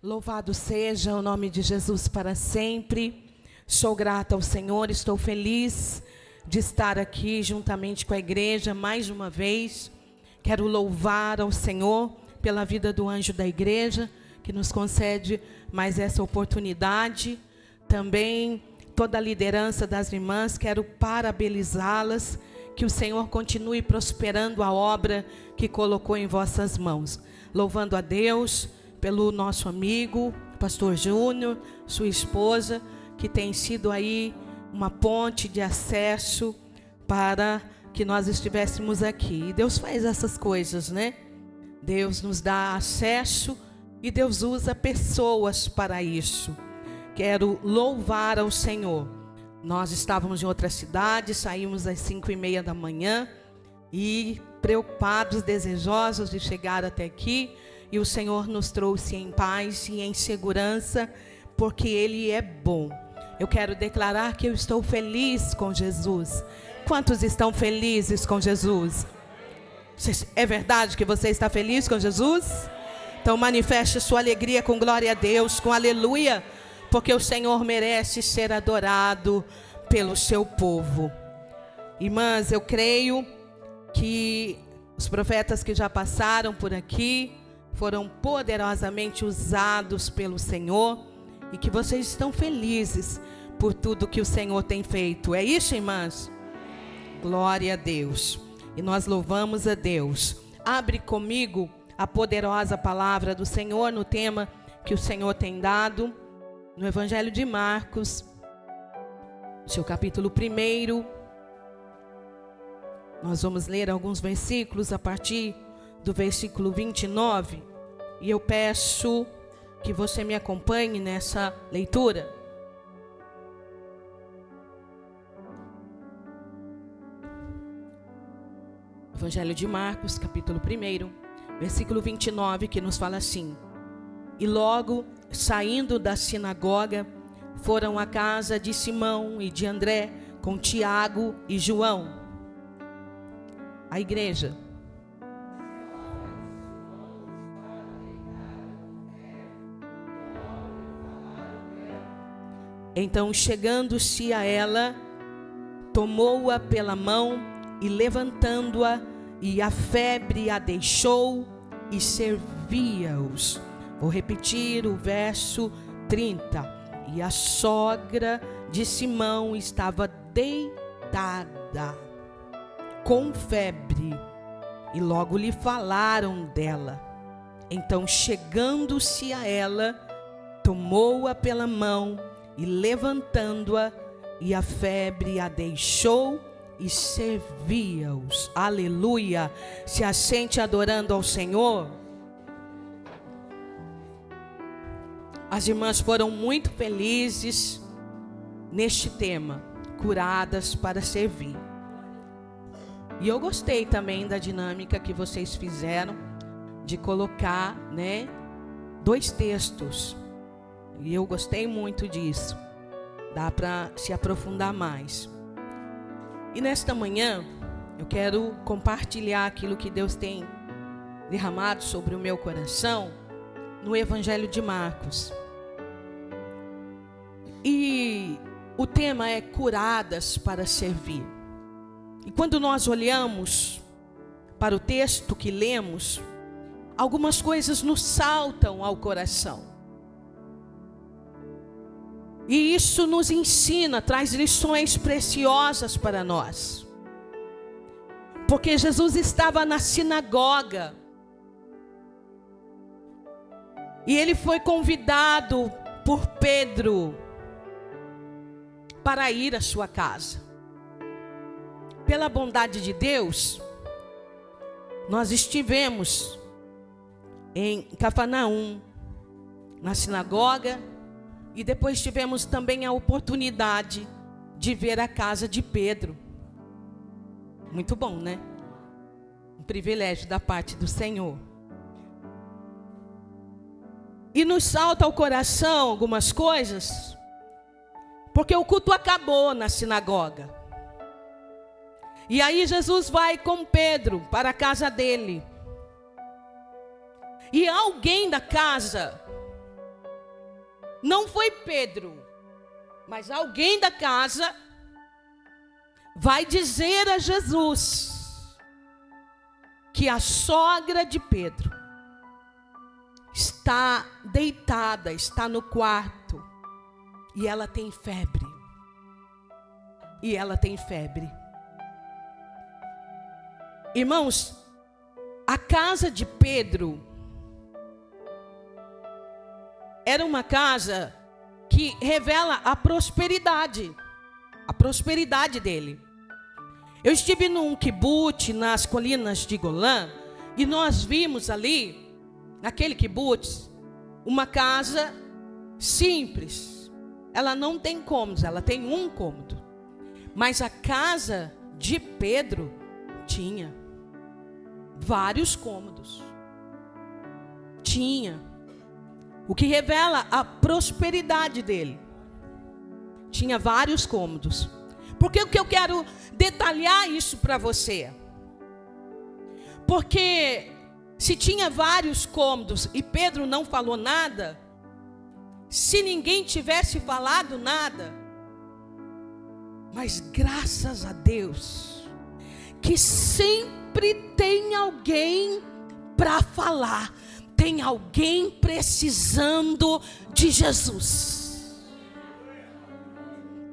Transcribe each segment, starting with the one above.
Louvado seja o nome de Jesus para sempre. Sou grata ao Senhor, estou feliz de estar aqui juntamente com a igreja mais uma vez. Quero louvar ao Senhor pela vida do anjo da igreja, que nos concede mais essa oportunidade. Também toda a liderança das irmãs, quero parabenizá-las, que o Senhor continue prosperando a obra que colocou em vossas mãos. Louvando a Deus pelo nosso amigo, pastor Júnior, sua esposa, que tem sido aí uma ponte de acesso para que nós estivéssemos aqui. E Deus faz essas coisas, né? Deus nos dá acesso e Deus usa pessoas para isso. Quero louvar ao Senhor. Nós estávamos em outra cidade, saímos às 5:30 da manhã e preocupados, desejosos de chegar até aqui. E o Senhor nos trouxe em paz e em segurança, porque Ele é bom. Eu quero declarar que eu estou feliz com Jesus. Quantos estão felizes com Jesus? É verdade que você está feliz com Jesus? Então manifeste sua alegria com glória a Deus, com aleluia, porque o Senhor merece ser adorado pelo seu povo. Irmãs, eu creio que os profetas que já passaram por aqui foram poderosamente usados pelo Senhor e que vocês estão felizes por tudo que o Senhor tem feito. É isso, irmãs? Glória a Deus. E nós louvamos a Deus. Abre comigo a poderosa palavra do Senhor no tema que o Senhor tem dado, no Evangelho de Marcos, seu capítulo 1. Nós vamos ler alguns versículos a partir do versículo 29, e eu peço que você me acompanhe nessa leitura. Evangelho de Marcos, capítulo 1, versículo 29, que nos fala assim: E logo, saindo da sinagoga, foram à casa de Simão e de André, com Tiago e João. A igreja. Então, chegando-se a ela, tomou-a pela mão e levantando-a, e a febre a deixou e servia-os. Vou repetir o verso 30. E a sogra de Simão estava deitada com febre, e logo lhe falaram dela. Então, chegando-se a ela, tomou-a pela mão e levantando-a, e a febre a deixou e servia-os. Aleluia! Se assente adorando ao Senhor. As irmãs foram muito felizes neste tema, curadas para servir. E eu gostei também da dinâmica que vocês fizeram de colocar, né, 2 textos. E eu gostei muito disso. Dá para se aprofundar mais. E nesta manhã, eu quero compartilhar aquilo que Deus tem derramado sobre o meu coração no Evangelho de Marcos. E o tema é curadas para servir. E quando nós olhamos para o texto que lemos, algumas coisas nos saltam ao coração. E isso nos ensina, traz lições preciosas para nós. Porque Jesus estava na sinagoga. E ele foi convidado por Pedro para ir à sua casa. Pela bondade de Deus, nós estivemos em Cafarnaum, na sinagoga, e depois tivemos também a oportunidade de ver a casa de Pedro. Muito bom, né? Um privilégio da parte do Senhor. E nos salta ao coração algumas coisas, porque o culto acabou na sinagoga. E aí Jesus vai com Pedro para a casa dele. E alguém da casa não foi Pedro, mas alguém da casa vai dizer a Jesus que a sogra de Pedro está deitada, está no quarto, e ela tem febre. E ela tem febre. Irmãos, a casa de Pedro era uma casa que revela a prosperidade dele. Eu estive num quibutz nas colinas de Golã, e nós vimos ali, naquele quibutz, uma casa simples. Ela não tem cômodos, ela tem um cômodo. Mas a casa de Pedro tinha vários cômodos. Tinha. O que revela a prosperidade dele. Tinha vários cômodos. Por que eu quero detalhar isso para você? Porque se tinha vários cômodos e Pedro não falou nada, se ninguém tivesse falado nada, mas graças a Deus, que sempre tem alguém para falar, tem alguém precisando de Jesus.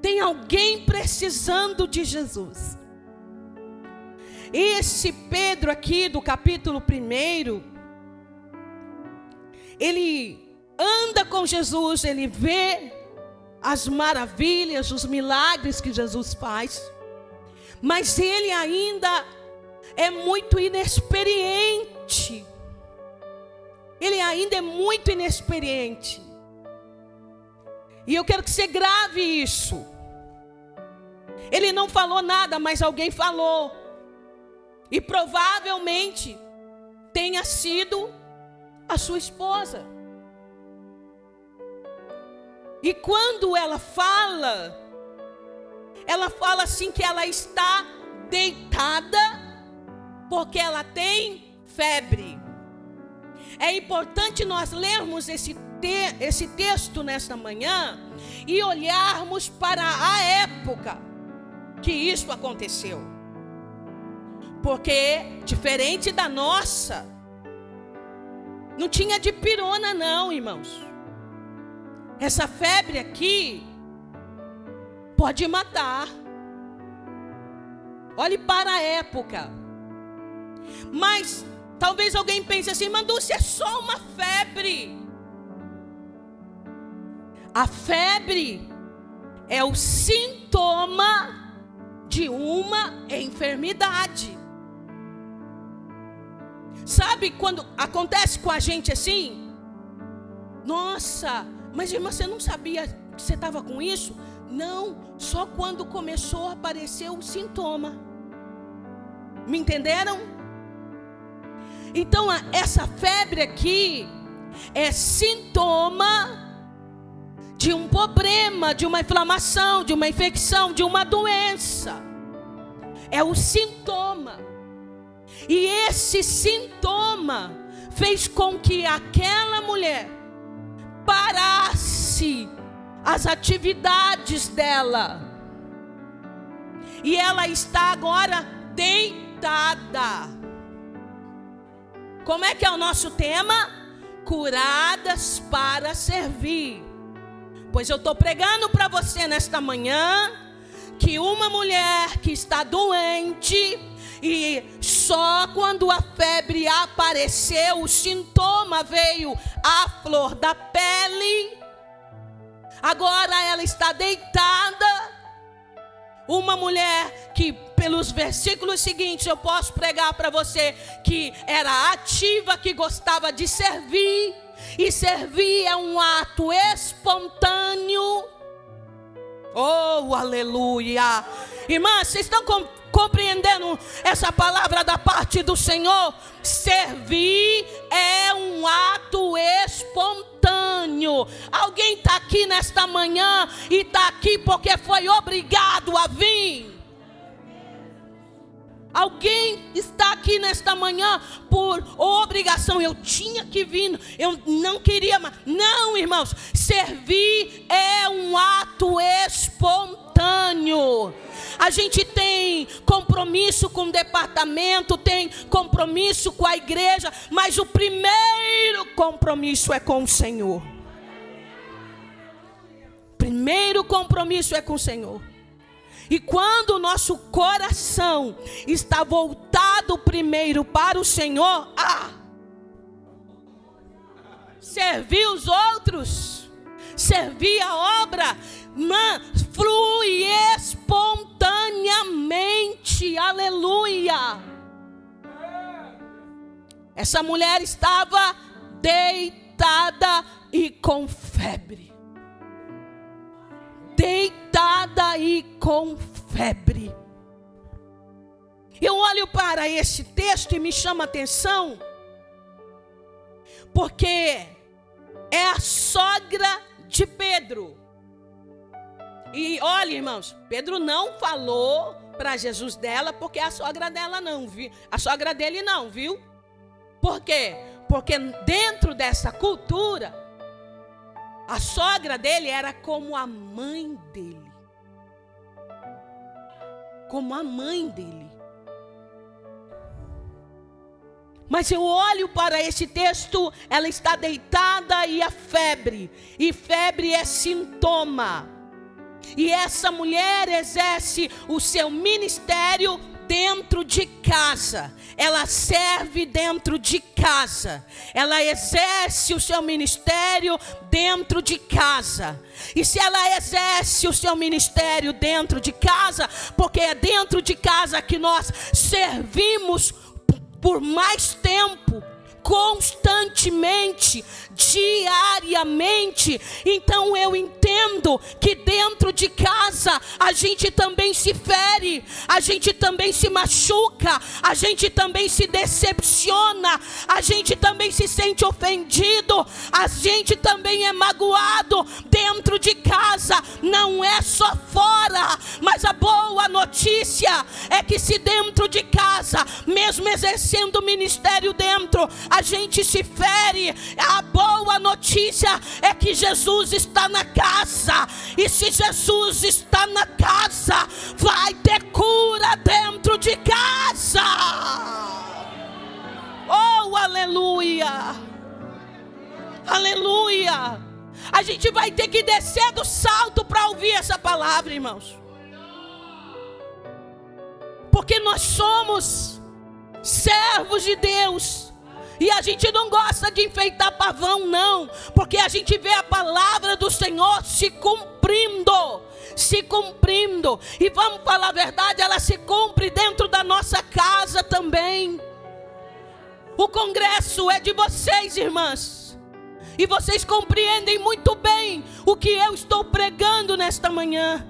Tem alguém precisando de Jesus. Esse Pedro aqui do capítulo 1, ele anda com Jesus, ele vê as maravilhas, os milagres que Jesus faz, mas ele ainda é muito inexperiente. Ele ainda é muito inexperiente. E eu quero que você grave isso. Ele não falou nada, mas alguém falou. E provavelmente tenha sido a sua esposa. E quando ela fala assim que ela está deitada porque ela tem febre. É importante nós lermos esse texto nesta manhã e olharmos para a época que isso aconteceu. Porque, diferente da nossa, não tinha dipirona não, irmãos. Essa febre aqui pode matar. Olhe para a época. Mas talvez alguém pense assim, Manduce, é só uma febre. A febre é o sintoma de uma enfermidade. Sabe quando acontece com a gente assim? Nossa, mas irmã, você não sabia que você estava com isso? Não, só quando começou a aparecer o sintoma. Me entenderam? Então essa febre aqui é sintoma de um problema, de uma inflamação, de uma infecção, de uma doença. É o sintoma. E esse sintoma fez com que aquela mulher parasse as atividades dela. E ela está agora deitada. Como é que é o nosso tema? Curadas para servir. Pois eu estou pregando para você nesta manhã que uma mulher que está doente e só quando a febre apareceu, o sintoma veio à flor da pele, agora ela está deitada. Uma mulher que pelos versículos seguintes eu posso pregar para você que era ativa, que gostava de servir. E servir é um ato espontâneo. Oh, aleluia. Irmãs, vocês estão compreendendo essa palavra da parte do Senhor? Servir é um ato espontâneo. Alguém está aqui nesta manhã e está aqui porque foi obrigado a vir. Alguém está aqui nesta manhã por obrigação. Eu tinha que vir, eu não queria mais. Não, irmãos, servir é um ato espontâneo. A gente tem compromisso com o departamento, tem compromisso com a igreja, mas o primeiro compromisso é com o Senhor. Primeiro compromisso é com o Senhor. E quando o nosso coração está voltado primeiro para o Senhor, servir os outros, servir a obra, flui espontaneamente, aleluia. Essa mulher estava deitada e com febre. Deitada e com febre. Eu olho para esse texto e me chama a atenção, porque é a sogra de Pedro. E olha, irmãos, Pedro não falou para Jesus dela, porque a sogra dela não, viu? A sogra dele não, viu? Por quê? Porque dentro dessa cultura, a sogra dele era como a mãe dele. Como a mãe dele. Mas eu olho para esse texto, ela está deitada e a febre. E febre é sintoma. E essa mulher exerce o seu ministério dentro de casa. Ela serve dentro de casa. Ela exerce o seu ministério dentro de casa. E se ela exerce o seu ministério dentro de casa, porque é dentro de casa que nós servimos por mais tempo, constantemente, diariamente. Então eu entendo que dentro de casa a gente também se fere, a gente também se machuca, a gente também se decepciona, a gente também se sente ofendido, a gente também é magoado dentro de casa, não é só fora. Mas a boa notícia é que se dentro de casa, mesmo exercendo o ministério dentro, a gente se fere, a boa notícia é que Jesus está na casa. E se Jesus está na casa, vai ter cura dentro de casa. Oh, aleluia, aleluia. A gente vai ter que descer do salto para ouvir essa palavra, irmãos, porque nós somos servos de Deus. E a gente não gosta de enfeitar pavão, não. Porque a gente vê a palavra do Senhor se cumprindo. Se cumprindo. E vamos falar a verdade, ela se cumpre dentro da nossa casa também. O congresso é de vocês, irmãs. E vocês compreendem muito bem o que eu estou pregando nesta manhã.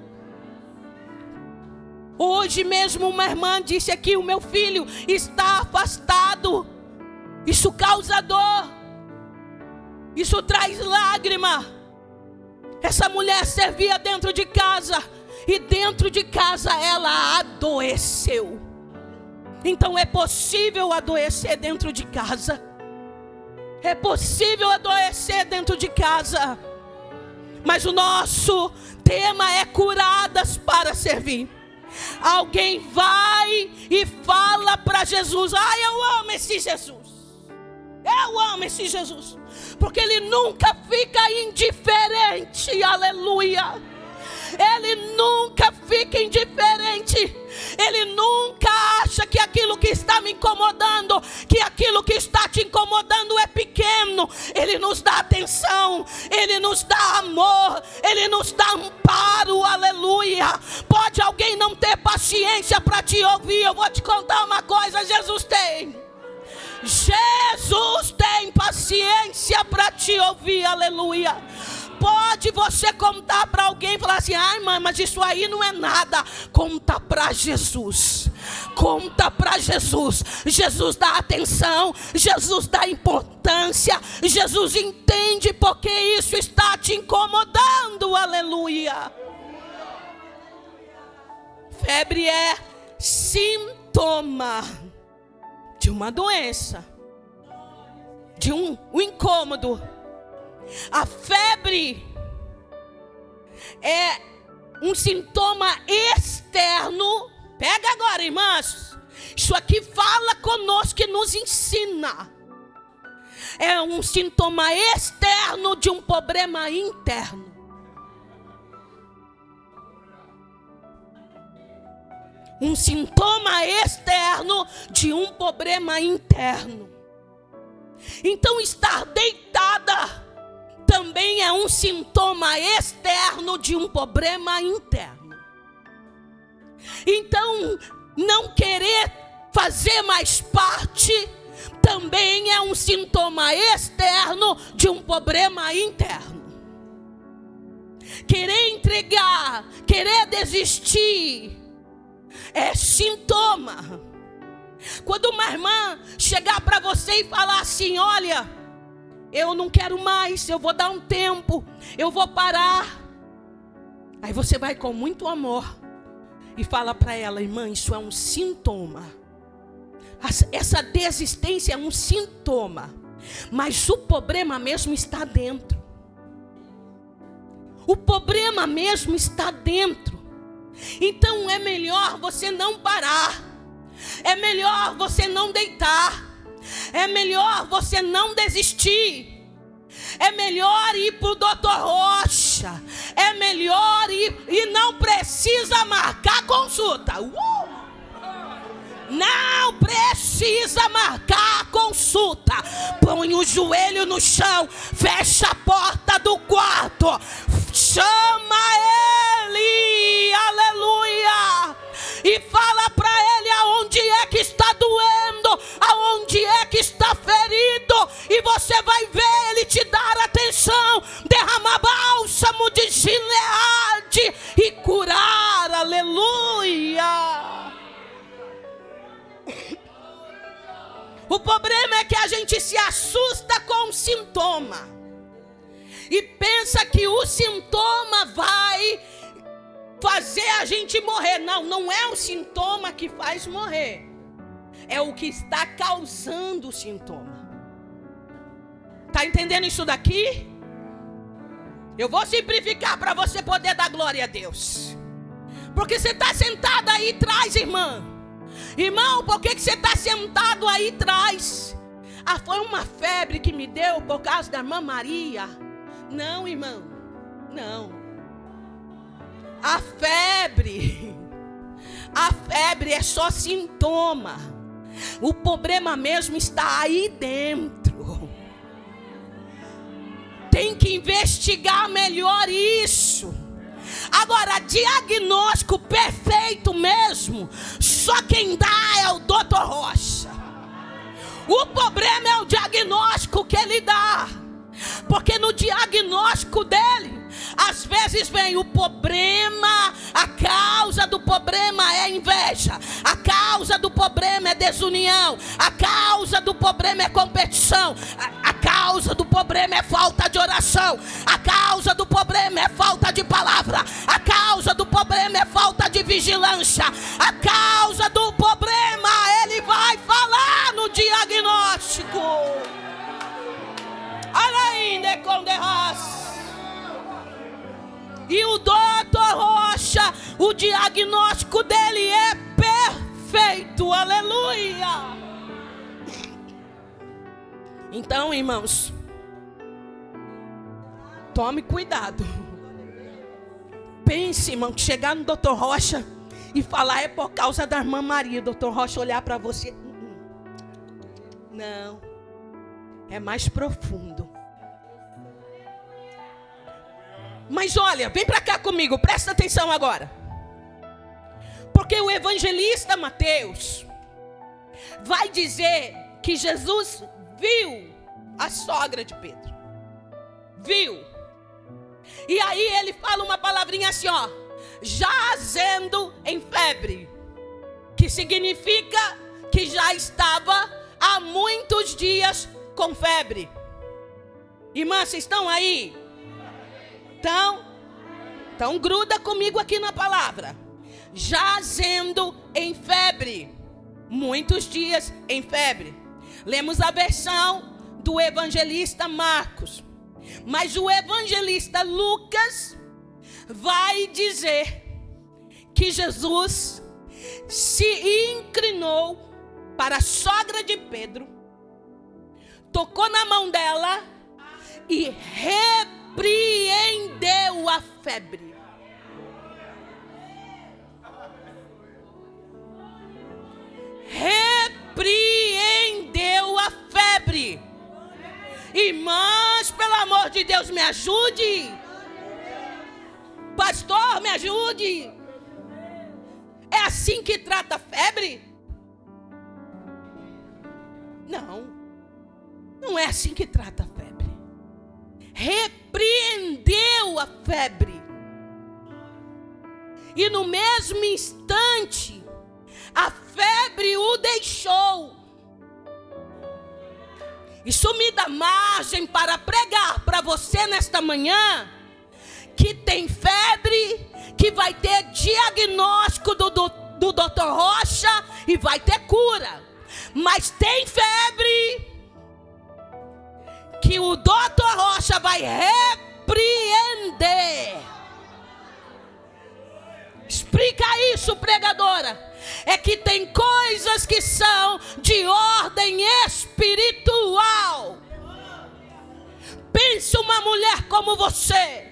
Hoje mesmo uma irmã disse aqui: o meu filho está afastado. Isso causa dor, isso traz lágrima. Essa mulher servia dentro de casa, e dentro de casa ela adoeceu. Então é possível adoecer dentro de casa. É possível adoecer dentro de casa. Mas o nosso tema é curadas para servir. Alguém vai e fala para Jesus: eu amo esse Jesus. Eu amo esse Jesus, porque Ele nunca fica indiferente, aleluia. Ele nunca fica indiferente. Ele nunca acha que aquilo que está me incomodando, que aquilo que está te incomodando é pequeno. Ele nos dá atenção, Ele nos dá amor, Ele nos dá amparo, aleluia. Pode alguém não ter paciência para te ouvir? Eu vou te contar uma coisa: Jesus tem. Jesus tem paciência para te ouvir, aleluia. Pode você contar para alguém e falar assim: ai mãe, mas isso aí não é nada. Conta para Jesus. Conta para Jesus. Jesus dá atenção, Jesus dá importância, Jesus entende porque isso está te incomodando, aleluia. Febre é sintoma sintoma de uma doença, de um incômodo. A febre é um sintoma externo. Pega agora, irmãs. Isso aqui fala conosco e nos ensina. É um sintoma externo de um problema interno. Um sintoma externo de um problema interno. Então, estar deitada também é um sintoma externo de um problema interno. Então, não querer fazer mais parte também é um sintoma externo de um problema interno. Querer entregar, querer desistir é sintoma. Quando uma irmã chegar para você e falar assim: olha, eu não quero mais, eu vou dar um tempo, eu vou parar. Aí você vai com muito amor e fala para ela: irmã, isso é um sintoma. Essa desistência é um sintoma, mas o problema mesmo está dentro. O problema mesmo está dentro. Então é melhor você não parar. É melhor você não deitar. É melhor você não desistir. É melhor ir para o Dr. Rocha. É melhor ir e não precisa marcar consulta. Não precisa marcar a consulta. Põe o joelho no chão, fecha a porta do quarto, chama ele, aleluia, e fala para ele aonde é que está doendo, aonde é que está ferido, e você vai ver ele te dar atenção, derramar bálsamo de Gileade e curar, aleluia. O problema é que a gente se assusta com o sintoma e pensa que o sintoma vai fazer a gente morrer. Não, não é o sintoma que faz morrer. É o que está causando o sintoma. Está entendendo isso daqui? Eu vou simplificar para você poder dar glória a Deus. Porque você está sentada aí atrás, irmã. Irmão, por que você está sentado aí atrás? Ah, foi uma febre que me deu por causa da irmã Maria. Não, irmão, não. A febre é só sintoma. O problema mesmo está aí dentro. Tem que investigar melhor isso. Agora, diagnóstico perfeito mesmo, só quem dá é o Dr. Rocha. O problema é o diagnóstico que ele dá. Porque no diagnóstico dele, às vezes vem o problema, a causa do problema é inveja, a causa do problema é desunião, a causa do problema é competição, a causa do problema é falta de oração, a causa do problema é falta de palavra, a causa do problema é falta de vigilância, a causa do problema ele vai falar no diagnóstico. Ainda com derras. E o Dr. Rocha, o diagnóstico dele é perfeito, aleluia. Então, irmãos, tome cuidado. Pense, irmão, que chegar no Dr. Rocha e falar é por causa da irmã Maria, o Dr. Rocha olhar para você, não, é mais profundo. Mas olha, vem para cá comigo, presta atenção agora. Porque o evangelista Mateus vai dizer que Jesus viu a sogra de Pedro. Viu. E aí ele fala uma palavrinha assim, ó, jazendo em febre, que significa que já estava há muitos dias com febre. Irmã, vocês estão aí? Então gruda comigo aqui na palavra. Jazendo em febre. muitos dias em febre. Lemos a versão do evangelista Marcos. Mas o evangelista Lucas vai dizer que Jesus se inclinou para a sogra de Pedro, tocou na mão dela e repreendeu a febre. Repreendeu a febre. Irmãs, pelo amor de Deus, me ajude. Pastor, me ajude. É assim que trata a febre? Não, não é assim que trata a febre. Repreendeu a febre. E no mesmo instante, a febre o deixou. Isso me dá margem para pregar para você nesta manhã que tem febre, que vai ter diagnóstico do Dr. Rocha e vai ter cura. Mas tem febre que o Dr. Rocha vai repreender. Explica isso, pregadora. É que tem coisas que são de ordem espiritual. Pense uma mulher como você,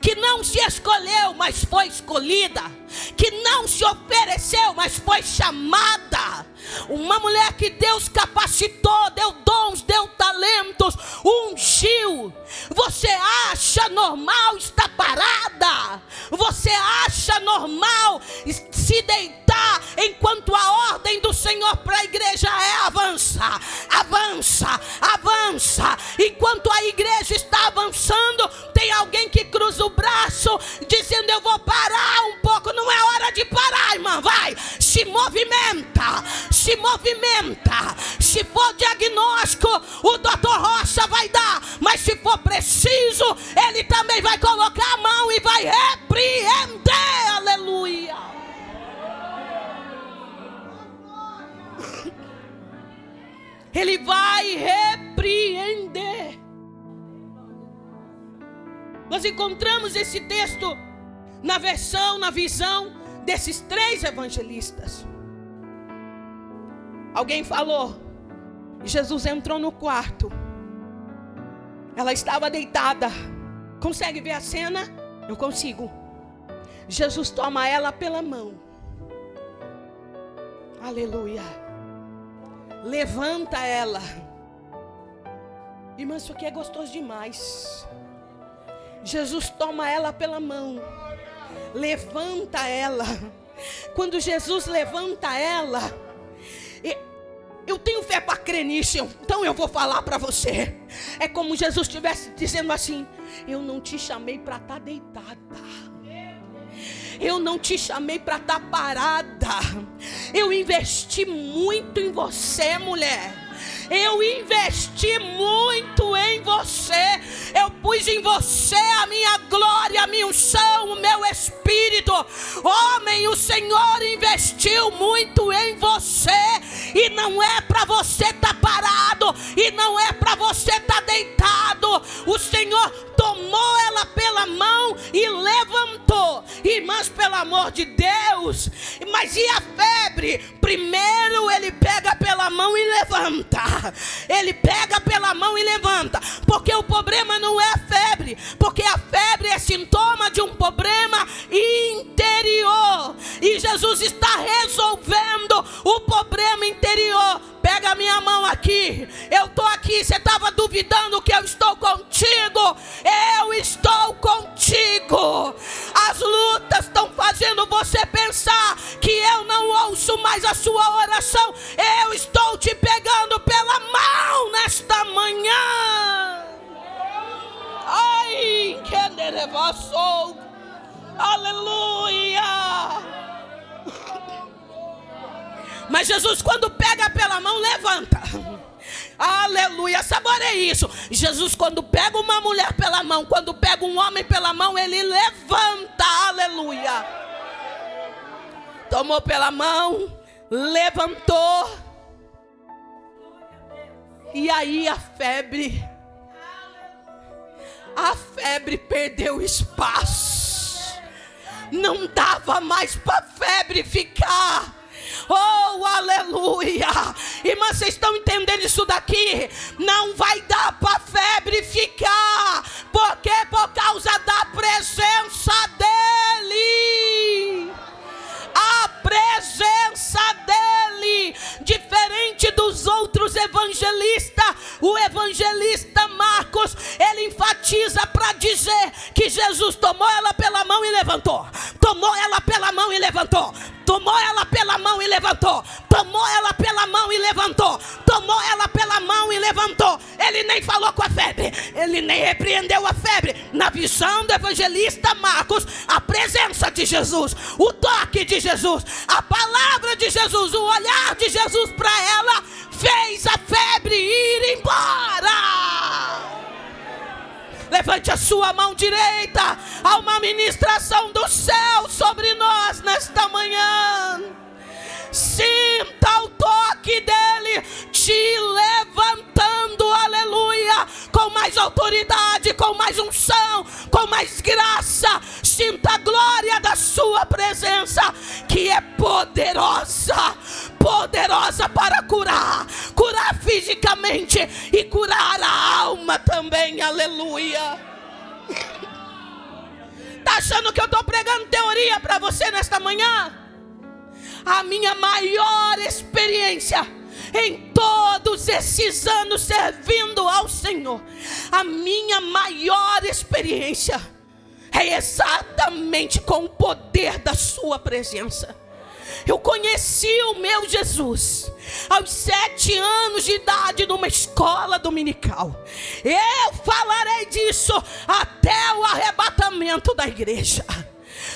que não se escolheu, mas foi escolhida, que não se ofereceu, mas foi chamada. Uma mulher que Deus capacitou, deu dons, deu talentos, ungiu. Você acha normal estar parada? Você acha normal se deitar enquanto a ordem do Senhor para a igreja é avança, avança, avança? Enquanto a igreja está avançando, tem alguém que cruza o braço dizendo: eu vou parar um pouco. Não é hora de parar, irmã, vai, se movimenta, se movimenta. Se for diagnóstico, o Dr. Rocha vai dar, mas se for preciso, ele também vai colocar a mão e vai repreender. Aleluia. Ele vai repreender. Nós encontramos esse texto na visão desses 3 evangelistas. Alguém falou, Jesus entrou no quarto. Ela estava deitada. Consegue ver a cena? Eu consigo. Jesus toma ela pela mão. Aleluia. Levanta ela. Irmã, isso aqui é gostoso demais. Jesus toma ela pela mão. Levanta ela. Quando Jesus levanta ela, eu tenho fé para crer nisso, então eu vou falar para você. É como Jesus estivesse dizendo assim: eu não te chamei para estar deitada, eu não te chamei para estar parada. Eu investi muito em você, mulher. Eu investi muito em você. Eu pus em você a minha glória, a minha unção, o meu espírito. Homem, o Senhor investiu muito em você. E não é para você estar parado, e não é para você estar deitado. O Senhor tomou ela pela mão e levantou. Irmãs, pelo amor de Deus. Mas e a febre? Primeiro ele pega pela mão e levanta. Ele pega pela mão e levanta. Porque o problema não é a febre. Porque a febre é sintoma de um problema interior. E Jesus está resolvendo o problema interior. Pega a minha mão aqui. Eu estou aqui. Você estava duvidando que eu estou contigo? Eu estou contigo. As lutas estão fazendo você pensar que eu não ouço mais a sua oração. Eu estou te pegando pela mão nesta manhã. Ai, que nervoso. Aleluia. Mas Jesus, quando pega pela mão, levanta. Aleluia, saboreie isso. Jesus, quando pega uma mulher pela mão, quando pega um homem pela mão, ele levanta. Aleluia. Tomou pela mão, levantou. E aí a febre perdeu espaço. Não dava mais para a febre ficar. Oh, aleluia. Irmã, vocês estão entendendo isso daqui? Não vai dar para a febre ficar. Por quê? Por causa da presença dele. A presença dele. Diferente dos outros evangelistas, o evangelista Marcos, ele enfatiza para dizer que Jesus tomou ela pela mão e levantou. Tomou ela pela mão e levantou. Tomou ela pela mão e levantou. Tomou ela pela mão e levantou. Tomou ela pela mão e levantou. Ele nem falou com a febre. Ele nem repreendeu a febre. Na visão do evangelista Marcos, a presença de Jesus, o toque de Jesus, a palavra de Jesus, o olhar de Jesus para ela, fez a febre ir embora. Levante a sua mão direita. Há uma ministração do céu sobre nós nesta manhã. Sinta o toque dele te levantando, aleluia, com mais autoridade, com mais unção, com mais graça. Sinta a glória da sua presença, que é poderosa, poderosa para curar fisicamente e curar a alma também, aleluia. Está achando que eu estou pregando teoria para você nesta manhã? A minha maior experiência em todos esses anos servindo ao Senhor, a minha maior experiência é exatamente com o poder da sua presença. Eu conheci o meu Jesus aos 7 anos de idade numa escola dominical. Eu falarei disso até o arrebatamento da igreja.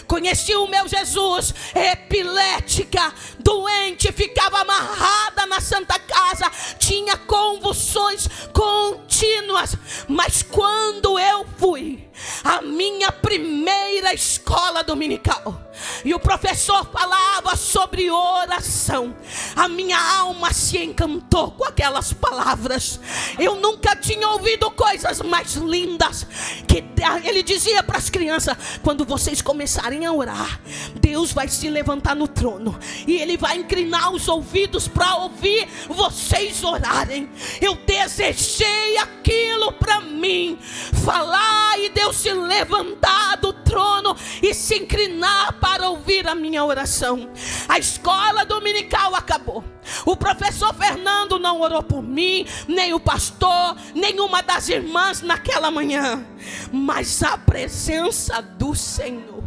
Conheci o meu Jesus, epilética, doente, ficava amarrada na Santa Casa, tinha convulsões contínuas. Mas quando eu fui à minha primeira escola dominical e o professor falava sobre oração, a minha alma se encantou com aquelas palavras. Eu nunca tinha ouvido coisas mais lindas. Que ele dizia para as crianças: quando vocês começarem a orar, Deus vai se levantar no trono e Ele vai inclinar os ouvidos para ouvir vocês orarem. Eu desejei aquilo para mim, falar e Deus se levantar do trono e se inclinar para ouvir a minha oração. A escola dominical acabou. O professor Fernando não orou por mim, nem o pastor, nenhuma das irmãs naquela manhã. Mas a presença do Senhor,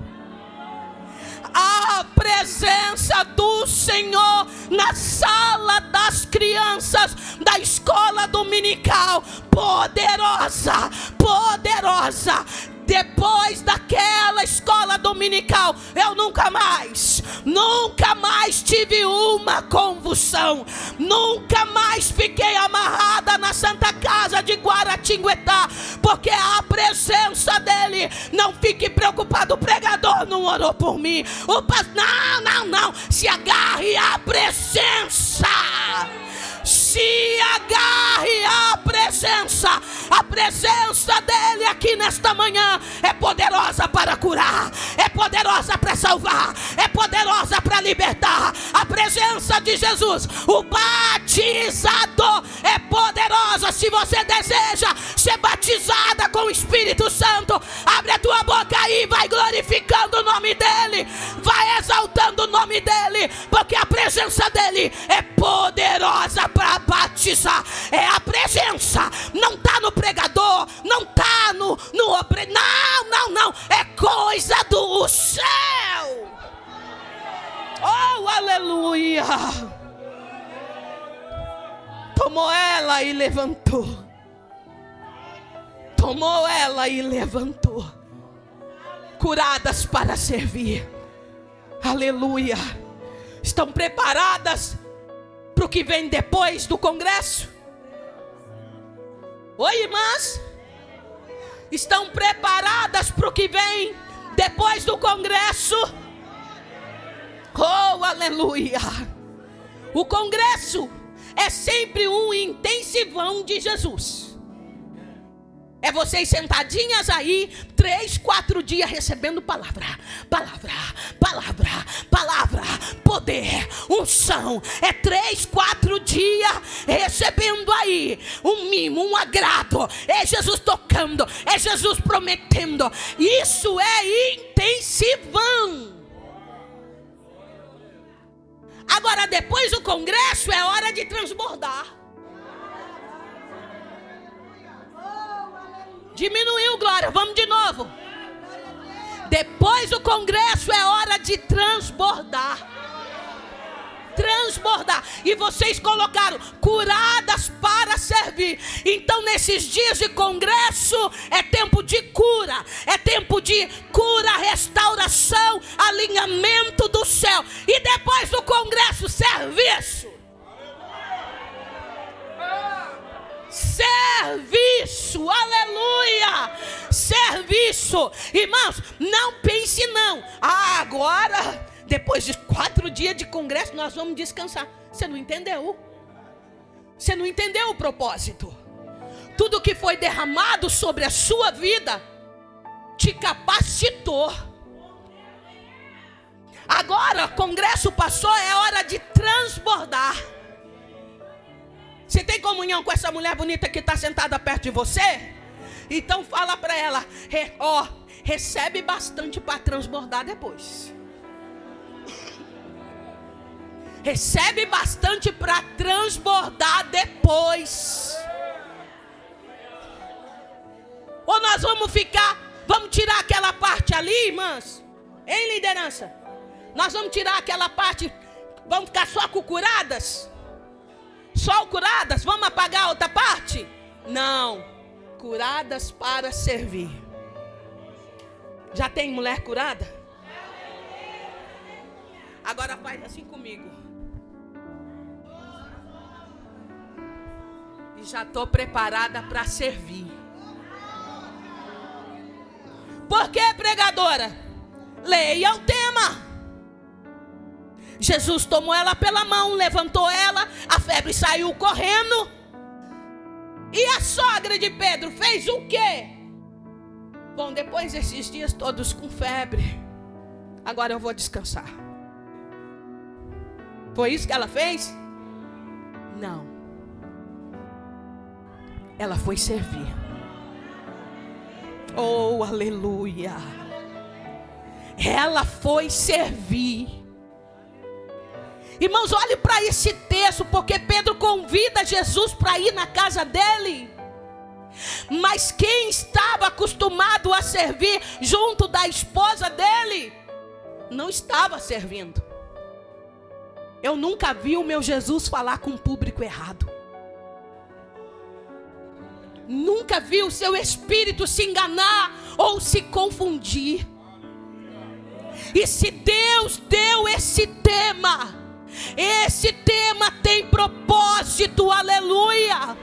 a presença do Senhor na sala das crianças da escola dominical, poderosa, poderosa. Depois daquela escola dominical, eu nunca mais tive uma convulsão. Nunca mais fiquei amarrada na Santa Casa de Guaratinguetá, porque a presença dele. Não fique preocupado, o pregador não orou por mim. Não, se agarre à presença. Se agarre à presença. A presença dele aqui nesta manhã é poderosa para curar, é poderosa para salvar, é poderosa para libertar. A presença de Jesus, o batizador, é poderosa. Se você deseja ser batizada com o Espírito Santo, abre a tua boca aí e vai glorificando o nome dele, vai exaltando o nome dele, porque a presença dele é poderosa para batizar. É a presença, não está no pregador, não está no não, é coisa do céu. Oh, aleluia. Tomou ela e levantou. Tomou ela e levantou. Curadas para servir. Aleluia. Estão preparadas para o que vem depois do congresso? Oi, irmãs? Estão preparadas para o que vem depois do congresso? Oh, aleluia. O congresso é sempre um intensivão de Jesus. É vocês sentadinhas aí, 3, 4 dias recebendo palavra, poder, unção. É 3, 4 dias recebendo aí um mimo, um agrado. É Jesus tocando, é Jesus prometendo. Isso é intensivão. Agora, depois do congresso, é hora de transbordar. Diminuiu, glória, vamos de novo. Depois do congresso é hora de transbordar. Transbordar. E vocês colocaram curadas para servir. Então nesses dias de congresso é tempo de cura. É tempo de cura, restauração, alinhamento do céu. E depois do congresso, serviço. Serviço, aleluia, serviço. Irmãos, não pense não, agora, depois de 4 dias de congresso, nós vamos descansar. Você não entendeu? Você não entendeu o propósito. Tudo que foi derramado sobre a sua vida te capacitou. Agora, o congresso passou, é hora de transbordar. Você tem comunhão com essa mulher bonita que está sentada perto de você? Então fala para ela, recebe bastante para transbordar depois. Recebe bastante para transbordar depois. Ou nós vamos tirar aquela parte ali, irmãs, em liderança. Nós vamos tirar aquela parte, vamos ficar só com curadas? Só curadas? Vamos apagar a outra parte? Não. Curadas para servir. Já tem mulher curada? Agora faz assim comigo. E já estou preparada para servir. Por que, pregadora? Leia o tema. Jesus tomou ela pela mão, levantou ela, a febre saiu correndo. E a sogra de Pedro fez o quê? Bom, depois desses dias todos com febre, agora eu vou descansar. Foi isso que ela fez? Não. Ela foi servir. Oh, aleluia. Ela foi servir. Irmãos, olhe para esse texto, porque Pedro convida Jesus para ir na casa dele. Mas quem estava acostumado a servir junto da esposa dele, não estava servindo. Eu nunca vi o meu Jesus falar com o público errado. Nunca vi o seu espírito se enganar ou se confundir. E se Deus deu esse tema tem propósito, aleluia.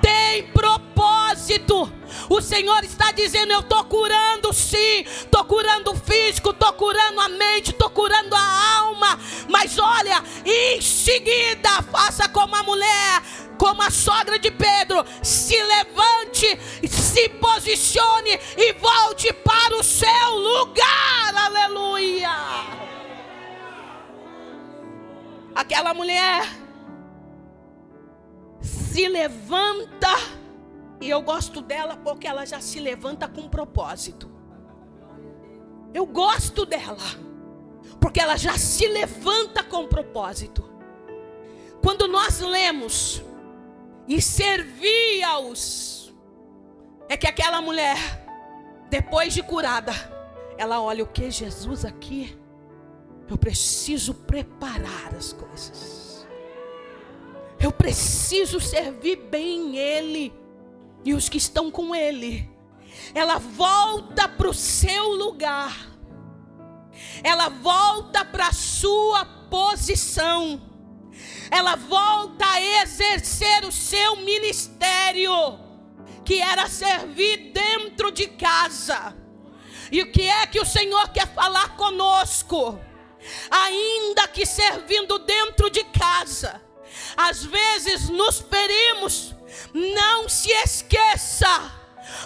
Tem propósito. O Senhor está dizendo, eu estou curando sim, estou curando o físico, estou curando a mente, estou curando a alma. Mas olha, em seguida, faça como a mulher, como a sogra de Pedro, se levante, se posicione e volte para o seu lugar, aleluia. Aquela mulher se levanta, e eu gosto dela porque ela já se levanta com propósito. Eu gosto dela porque ela já se levanta com propósito. Quando nós lemos e servia-os, é que aquela mulher, depois de curada, ela olha o que? Jesus aqui, eu preciso preparar as coisas. Eu preciso servir bem Ele e os que estão com Ele. Ela volta para o seu lugar. Ela volta para a sua posição. Ela volta a exercer o seu ministério, que era servir dentro de casa. E o que é que o Senhor quer falar conosco? ainda que servindo dentro de casa, às vezes nos ferimos, não se esqueça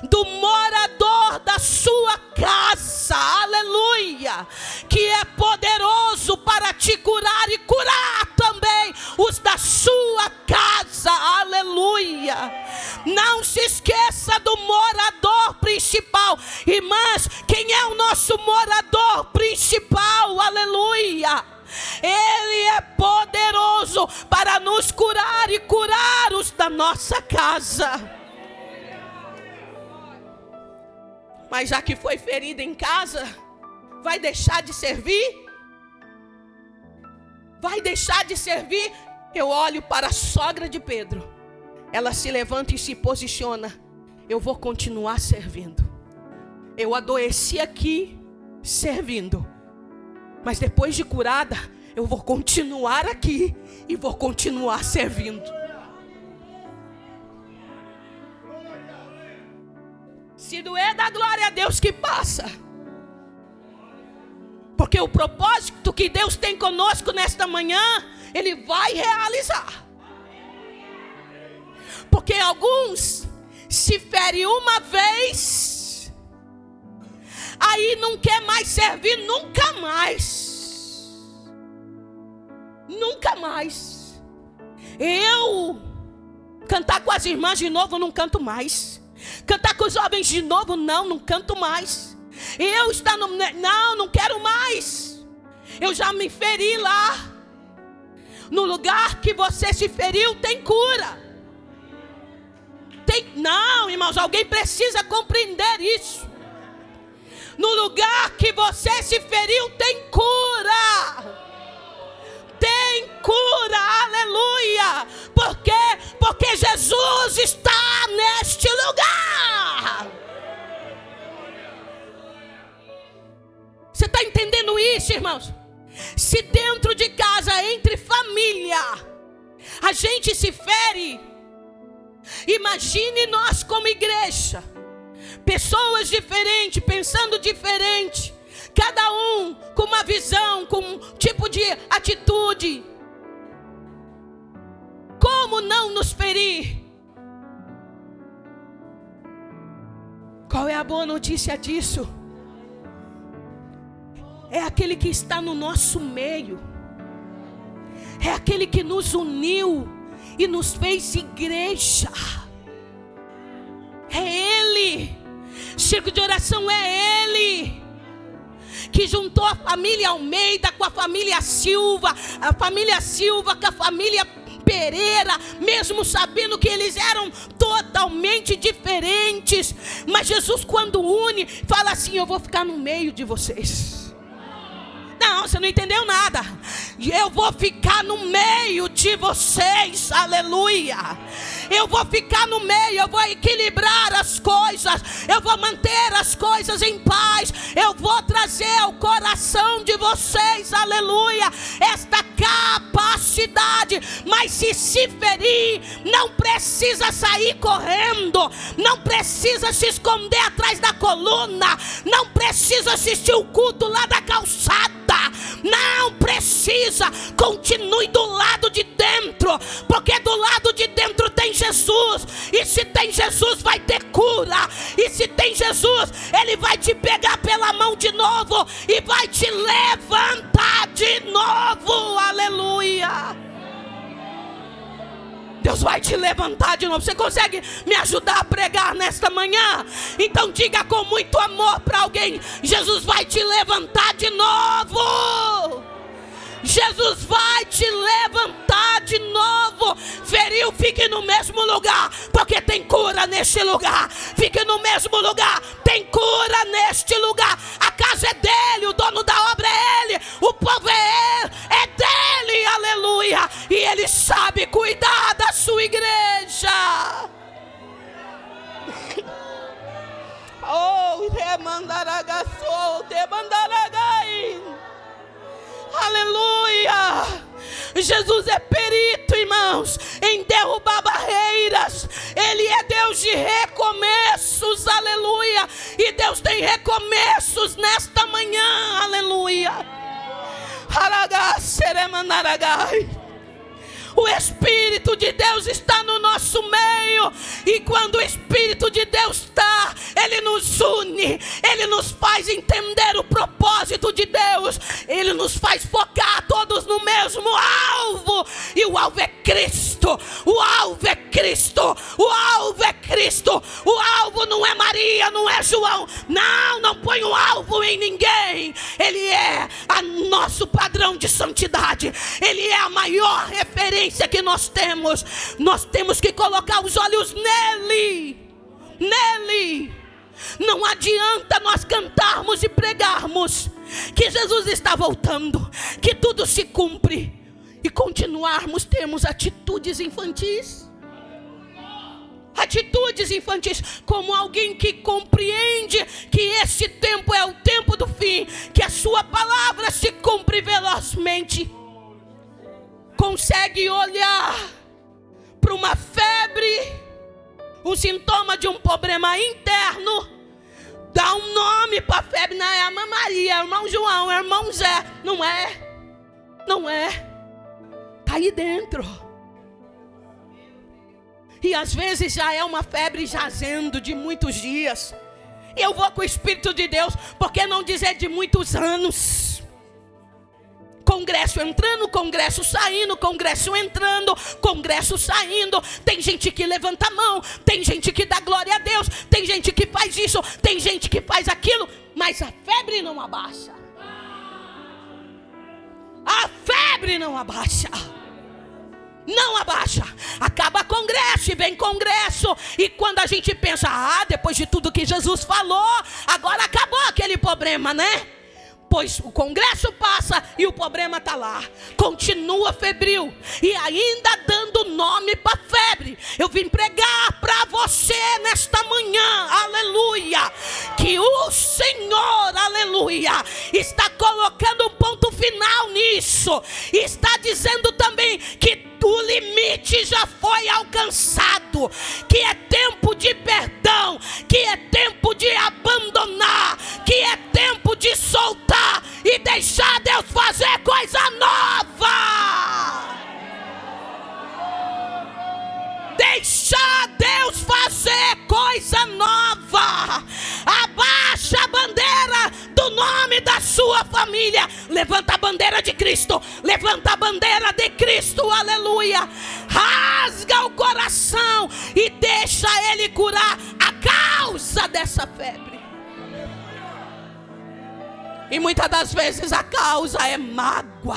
do morador da sua casa, aleluia, que é poderoso para te curar e curar também os da sua casa, aleluia. Não se esqueça do morador principal. Irmãs, quem é o nosso morador principal, aleluia? Ele é poderoso para nos curar e curar os da nossa casa. Mas já que foi ferida em casa, vai deixar de servir? Vai deixar de servir? Eu olho para a sogra de Pedro. Ela se levanta e se posiciona. Eu vou continuar servindo. Eu adoeci aqui servindo. Mas depois de curada, eu vou continuar aqui e vou continuar servindo. Se doer, dá glória a Deus que passa. Porque o propósito que Deus tem conosco nesta manhã, Ele vai realizar. Porque alguns se ferem uma vez, aí não quer mais servir nunca mais. Nunca mais. Eu cantar com as irmãs de novo, não canto mais. Cantar com os jovens de novo, não canto mais. Eu estar no... não quero mais. Eu já me feri lá. No lugar que você se feriu tem cura. Não, irmãos, alguém precisa compreender isso. No lugar que você se feriu tem cura. Tem cura, aleluia. Por quê? Porque Jesus está neste lugar. Você está entendendo isso, irmãos? Se dentro de casa, entre família, a gente se fere, imagine nós como igreja, pessoas diferentes, pensando diferente, cada um com uma visão, com um tipo de atitude. Como não nos ferir? Qual é a boa notícia disso? É aquele que está no nosso meio. É aquele que nos uniu e nos fez igreja. É Ele. Círculo de oração é Ele. Que juntou a família Almeida com a família Silva com a família Pereira, mesmo sabendo que eles eram totalmente diferentes. Mas Jesus, quando une, fala assim: eu vou ficar no meio de vocês. Não, você não entendeu nada. Eu vou ficar no meio de vocês, aleluia. Eu vou ficar no meio, eu vou equilibrar as coisas, eu vou manter as coisas em paz, eu vou trazer ao coração de vocês, aleluia, esta capacidade. Mas se ferir, não precisa sair correndo, não precisa se esconder atrás da coluna, não precisa assistir o culto lá da calçada, não precisa. Continue do lado de dentro, porque do lado de dentro tem Jesus, e se tem Jesus vai ter cura, e se tem Jesus, Ele vai te pegar pela mão de novo e vai te levantar de novo, aleluia. Deus vai te levantar de novo. Você consegue me ajudar a pregar nesta manhã? Então diga com muito amor para alguém: Jesus vai te levantar de novo. Jesus vai te levantar de novo. Feriu, fique no mesmo lugar, porque tem cura neste lugar. Fique no mesmo lugar, tem cura neste lugar. A casa é dele, o dono da obra é ele, o povo é ele, é dele, aleluia. E ele sabe cuidar da sua igreja. Oh, remandaragaçou, demandaragai. Aleluia. Jesus é perito, irmãos, em derrubar barreiras. Ele é Deus de recomeços, aleluia. E Deus tem recomeços nesta manhã, aleluia. O Espírito de Deus está no nosso meio. E quando o Espírito de Deus está, Ele nos une. Ele nos faz entender o propósito de Deus. Ele nos faz focar todos no mesmo alvo. E o alvo é Cristo. O alvo é Cristo. O alvo é Cristo. O alvo não é Maria, não é João. Não põe um alvo em ninguém. Ele é nosso padrão de santidade. Ele é a maior referência que nós temos. Nós temos que colocar os olhos nele. Não adianta nós cantarmos e pregarmos que Jesus está voltando, que tudo se cumpre, e continuarmos termos atitudes infantis. Atitudes infantis, como alguém que compreende que este tempo é o tempo do fim, que a sua palavra se cumpre velozmente. Consegue olhar para uma febre, um sintoma de um problema interno, dá um nome para a febre. Não é a irmã Maria, é o irmão João, é o irmão Zé. Não é. Está aí dentro. E às vezes já é uma febre jazendo de muitos dias. E eu vou com o Espírito de Deus, por que não dizer de muitos anos? Congresso entrando, congresso saindo, congresso entrando, congresso saindo. Tem gente que levanta a mão, tem gente que dá glória a Deus, tem gente que faz isso, tem gente que faz aquilo, mas a febre não abaixa. A febre não abaixa. Não abaixa. Acaba congresso e vem congresso. E quando a gente pensa, depois de tudo que Jesus falou, agora acabou aquele problema, né? Pois o congresso passa e o problema está lá. Continua febril. E ainda dando nome para febre. Eu vim pregar para você nesta manhã, aleluia, que o Senhor, aleluia, está colocando um ponto final nisso. E está dizendo também que o limite já foi alcançado, que é tempo de perdão, que é tempo de abandonar, que é tempo de soltar e deixar Deus fazer coisa nova. Deixar Deus fazer coisa nova. Abaixa a bandeira do nome da sua família. Levanta a bandeira de Cristo. Levanta a bandeira de Cristo, aleluia. Rasga o coração e deixa Ele curar a causa dessa febre. E muitas das vezes a causa é mágoa.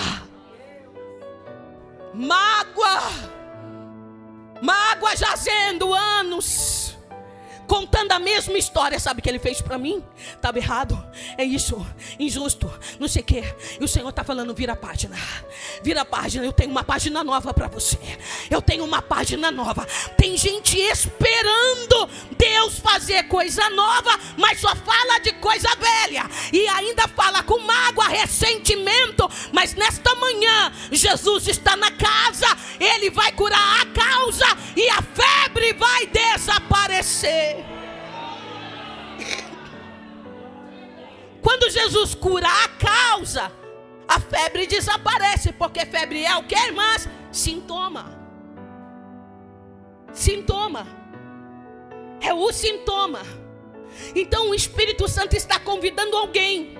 Mágoa jazendo anos, contando a mesma história. Sabe o que ele fez para mim? Estava errado, é isso, injusto, não sei o que. E o Senhor está falando, vira a página. Eu tenho uma página nova para você. Eu tenho uma página nova. Tem gente esperando Deus fazer coisa nova, mas só fala de coisa velha. E ainda fala com mágoa, ressentimento. Mas nesta manhã, Jesus está na casa. Ele vai curar a causa e a febre vai desaparecer. Quando Jesus cura a causa, a febre desaparece. Porque febre é o que, irmãs? Sintoma. É o sintoma. Então o Espírito Santo está convidando alguém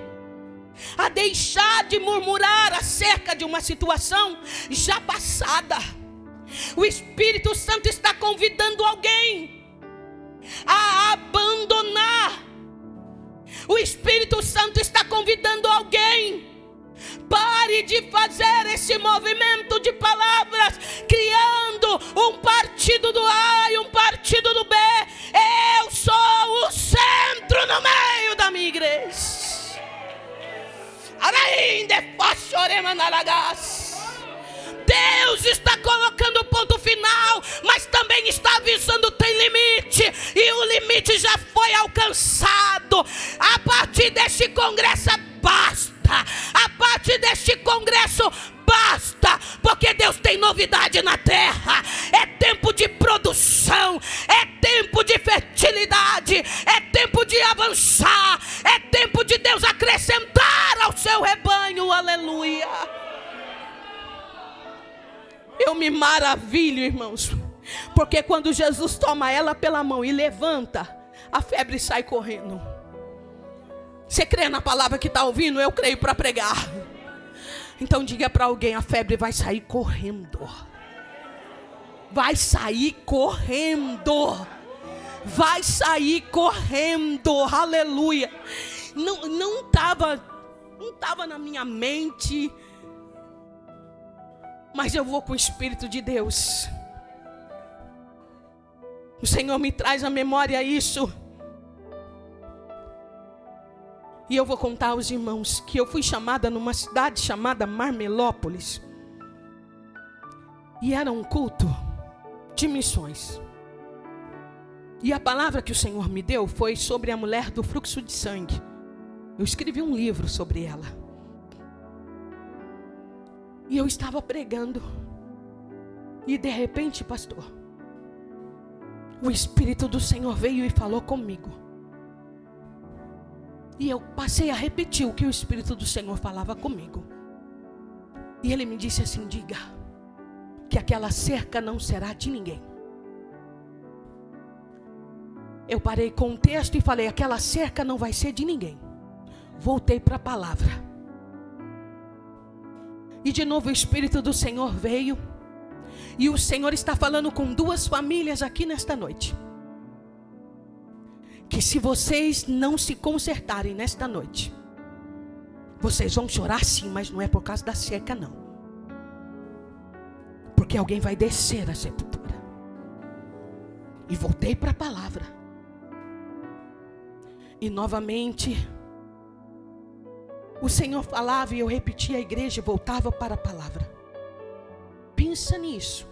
a deixar de murmurar acerca de uma situação já passada. O Espírito Santo está convidando alguém a abandonar. O Espírito Santo está convidando alguém. Pare de fazer esse movimento de palavras, criando um partido do A e um partido do B. Eu sou o centro no meio da minha igreja. Deus está colocando o ponto final, mas também está avisando, tem limite, e o limite já foi alcançado. A partir deste congresso basta. A partir deste congresso basta, porque Deus tem novidade na terra. É tempo de produção, é tempo de fertilidade, é tempo de avançar, é tempo de Deus acrescentar ao seu rebanho, aleluia. Eu me maravilho, irmãos, porque quando Jesus toma ela pela mão e levanta, a febre sai correndo. Você crê na palavra que está ouvindo? Eu creio para pregar. Então diga para alguém: a febre vai sair correndo. Vai sair correndo. Vai sair correndo. Aleluia. Não estava na minha mente, mas eu vou com o Espírito de Deus. O Senhor me traz à memória isso. E eu vou contar aos irmãos que eu fui chamada numa cidade chamada Marmelópolis. E era um culto de missões. E a palavra que o Senhor me deu foi sobre a mulher do fluxo de sangue. Eu escrevi um livro sobre ela. E eu estava pregando. E de repente, pastor, o Espírito do Senhor veio e falou comigo. E eu passei a repetir o que o Espírito do Senhor falava comigo. E ele me disse assim: diga que aquela cerca não será de ninguém. Eu parei com o texto e falei: aquela cerca não vai ser de ninguém. Voltei para a palavra. E de novo o Espírito do Senhor veio. E o Senhor está falando com duas famílias aqui nesta noite. Que se vocês não se consertarem nesta noite, vocês vão chorar sim, mas não é por causa da cerca não. Porque alguém vai descer a sepultura. E voltei para a palavra. E novamente o Senhor falava e eu repetia a igreja e voltava para a palavra. Pensa nisso.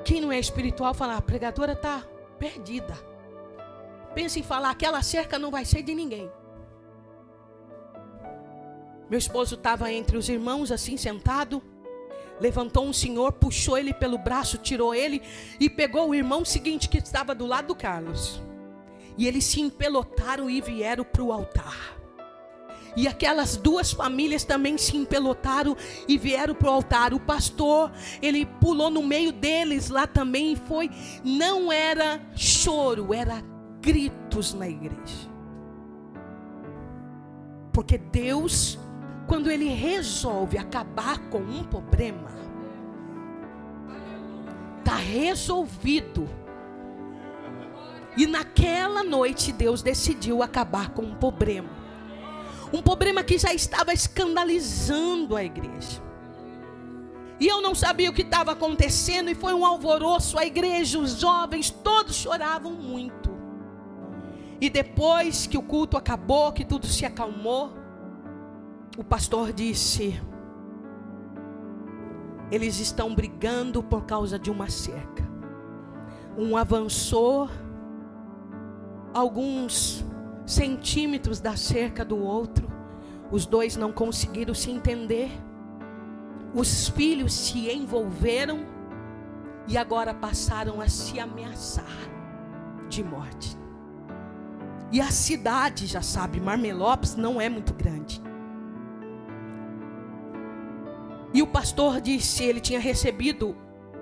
Quem não é espiritual fala: a pregadora está perdida. Pensa em falar: aquela cerca não vai ser de ninguém. Meu esposo estava entre os irmãos assim sentado. Levantou um senhor, puxou ele pelo braço, tirou ele e pegou o irmão seguinte que estava do lado do Carlos. E eles se empelotaram e vieram para o altar. E aquelas duas famílias também se empelotaram e vieram para o altar. O pastor, ele pulou no meio deles lá também e foi. Não era choro, era gritos na igreja. Porque Deus, quando Ele resolve acabar com um problema, está resolvido. E naquela noite Deus decidiu acabar com um problema. Um problema que já estava escandalizando a igreja. E eu não sabia o que estava acontecendo. E foi um alvoroço. A igreja, os jovens, todos choravam muito. E depois que o culto acabou, que tudo se acalmou, o pastor disse: eles estão brigando por causa de uma cerca. Um avançou alguns centímetros da cerca do outro. Os dois não conseguiram se entender. Os filhos se envolveram e agora passaram a se ameaçar de morte. E a cidade, já sabe, Marmelópolis não é muito grande. E o pastor disse, ele tinha recebido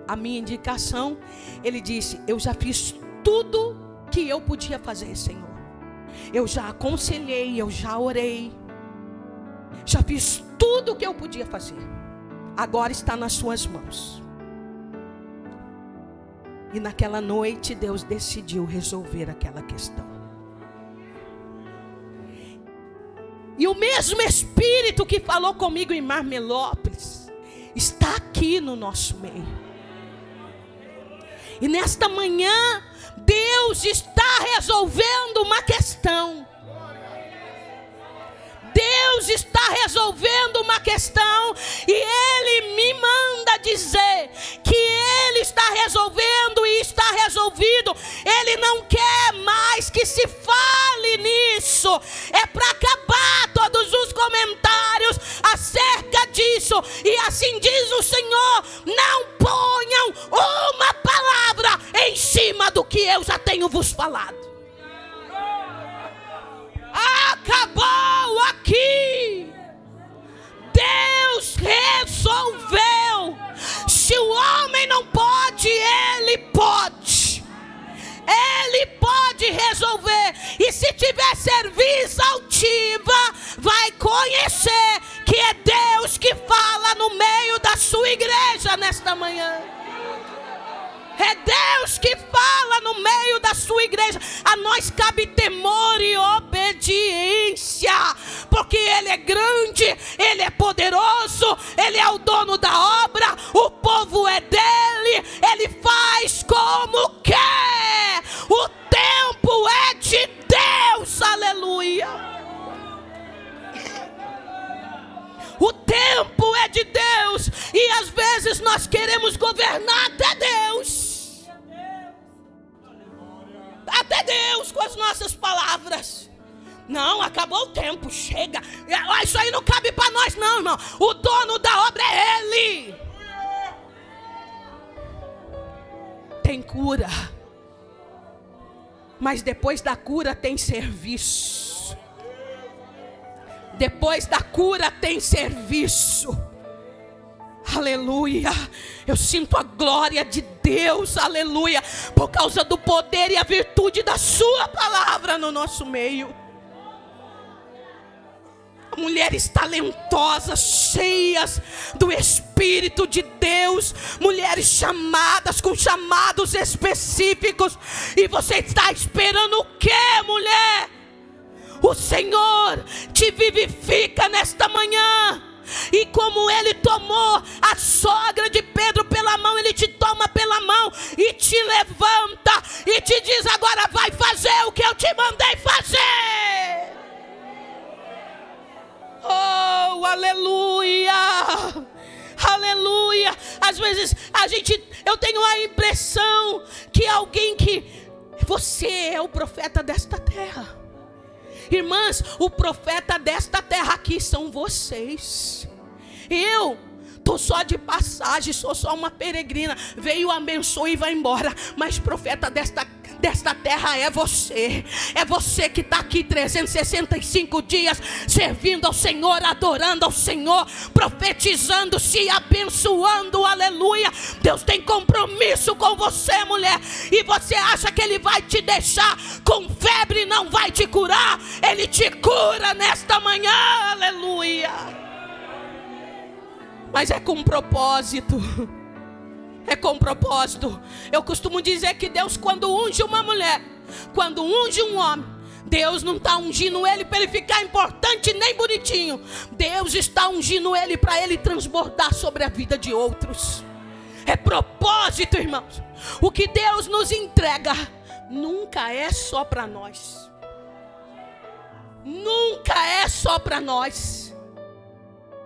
a minha indicação. Ele disse: eu já fiz tudo que eu podia fazer, Senhor. Eu já aconselhei, eu já orei, já fiz tudo o que eu podia fazer. Agora está nas suas mãos. E naquela noite Deus decidiu resolver aquela questão. E o mesmo Espírito que falou comigo em Marmelópolis está aqui no nosso meio. E nesta manhã Deus está resolvendo uma questão. Deus está resolvendo uma questão. E Ele me manda dizer que Ele está resolvendo e está resolvido. Ele não quer mais que se fale nisso. É para acabar todos os comentários acerca disso. E assim diz o Senhor: não ponham uma palavra em cima do que eu já tenho vos falado. Acabou aqui. Deus resolveu tiver cerviz altiva, vai conhecer que é Deus que fala no meio da sua igreja nesta manhã. É Deus que fala no meio da sua igreja. A nós cabe temor e obediência, porque Ele é grande, Ele é poderoso, Ele é o dono da obra, o povo é dele, Ele faz como quer. O tempo é de Deus, aleluia. O tempo é de Deus, e às vezes nós queremos governar até Deus. Até Deus com as nossas palavras. Não, acabou o tempo, chega. Isso aí não cabe para nós não, irmão. O dono da obra é Ele. Tem cura, mas depois da cura tem serviço. Depois da cura tem serviço. Aleluia. Eu sinto a glória de Deus, aleluia, por causa do poder e a virtude da sua palavra no nosso meio. Mulheres talentosas, cheias do Espírito de Deus, mulheres chamadas com chamados específicos. E você está esperando o quê, mulher? O Senhor te vivifica nesta manhã. E como Ele tomou a sogra de Pedro pela mão, Ele te toma pela mão e te levanta e te diz: agora vai fazer o que eu te mandei fazer. Oh, aleluia, aleluia. Às vezes eu tenho a impressão que você é o profeta desta terra. Irmãs, o profeta desta terra aqui são vocês. Eu estou só de passagem, sou só uma peregrina. Veio, abençoa e vai embora. Mas profeta desta terra é você. É você que está aqui 365 dias servindo ao Senhor, adorando ao Senhor, profetizando, se abençoando, aleluia. Deus tem compromisso com você, mulher. E você acha que Ele vai te deixar com febre e não vai te curar? Ele te cura nesta manhã, aleluia. Mas é com propósito. É com propósito. Eu costumo dizer que Deus, quando unge uma mulher, quando unge um homem, Deus não está ungindo ele para ele ficar importante nem bonitinho. Deus está ungindo ele para ele transbordar sobre a vida de outros. É propósito, irmãos. O que Deus nos entrega nunca é só para nós. Nunca é só para nós.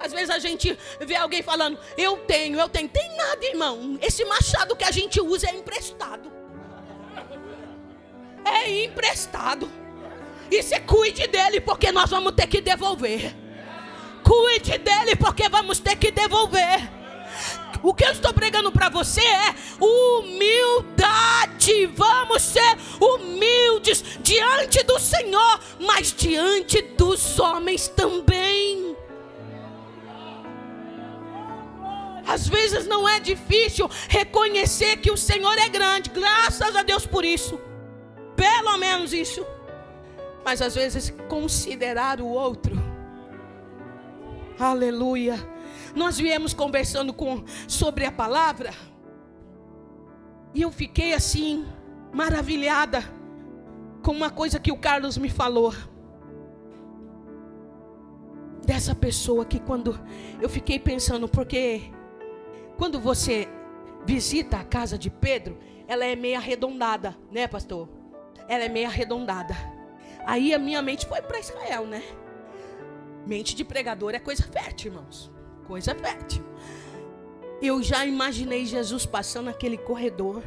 Às vezes a gente vê alguém falando: eu tenho. Tem nada, irmão. Esse machado que a gente usa é emprestado. É emprestado. E você cuide dele, porque nós vamos ter que devolver. Cuide dele, porque vamos ter que devolver. O que eu estou pregando para você é humildade. Vamos ser humildes diante do Senhor, mas diante dos homens também. Às vezes não é difícil reconhecer que o Senhor é grande. Graças a Deus por isso. Pelo menos isso. Mas às vezes considerar o outro. Aleluia. Nós viemos conversando sobre a palavra. E eu fiquei assim, maravilhada com uma coisa que o Carlos me falou. Dessa pessoa que quando eu fiquei pensando, porque quando você visita a casa de Pedro, ela é meio arredondada, né, pastor? Ela é meio arredondada. Aí a minha mente foi para Israel, né? Mente de pregador é coisa fértil, irmãos. Coisa fértil. Eu já imaginei Jesus passando naquele corredor.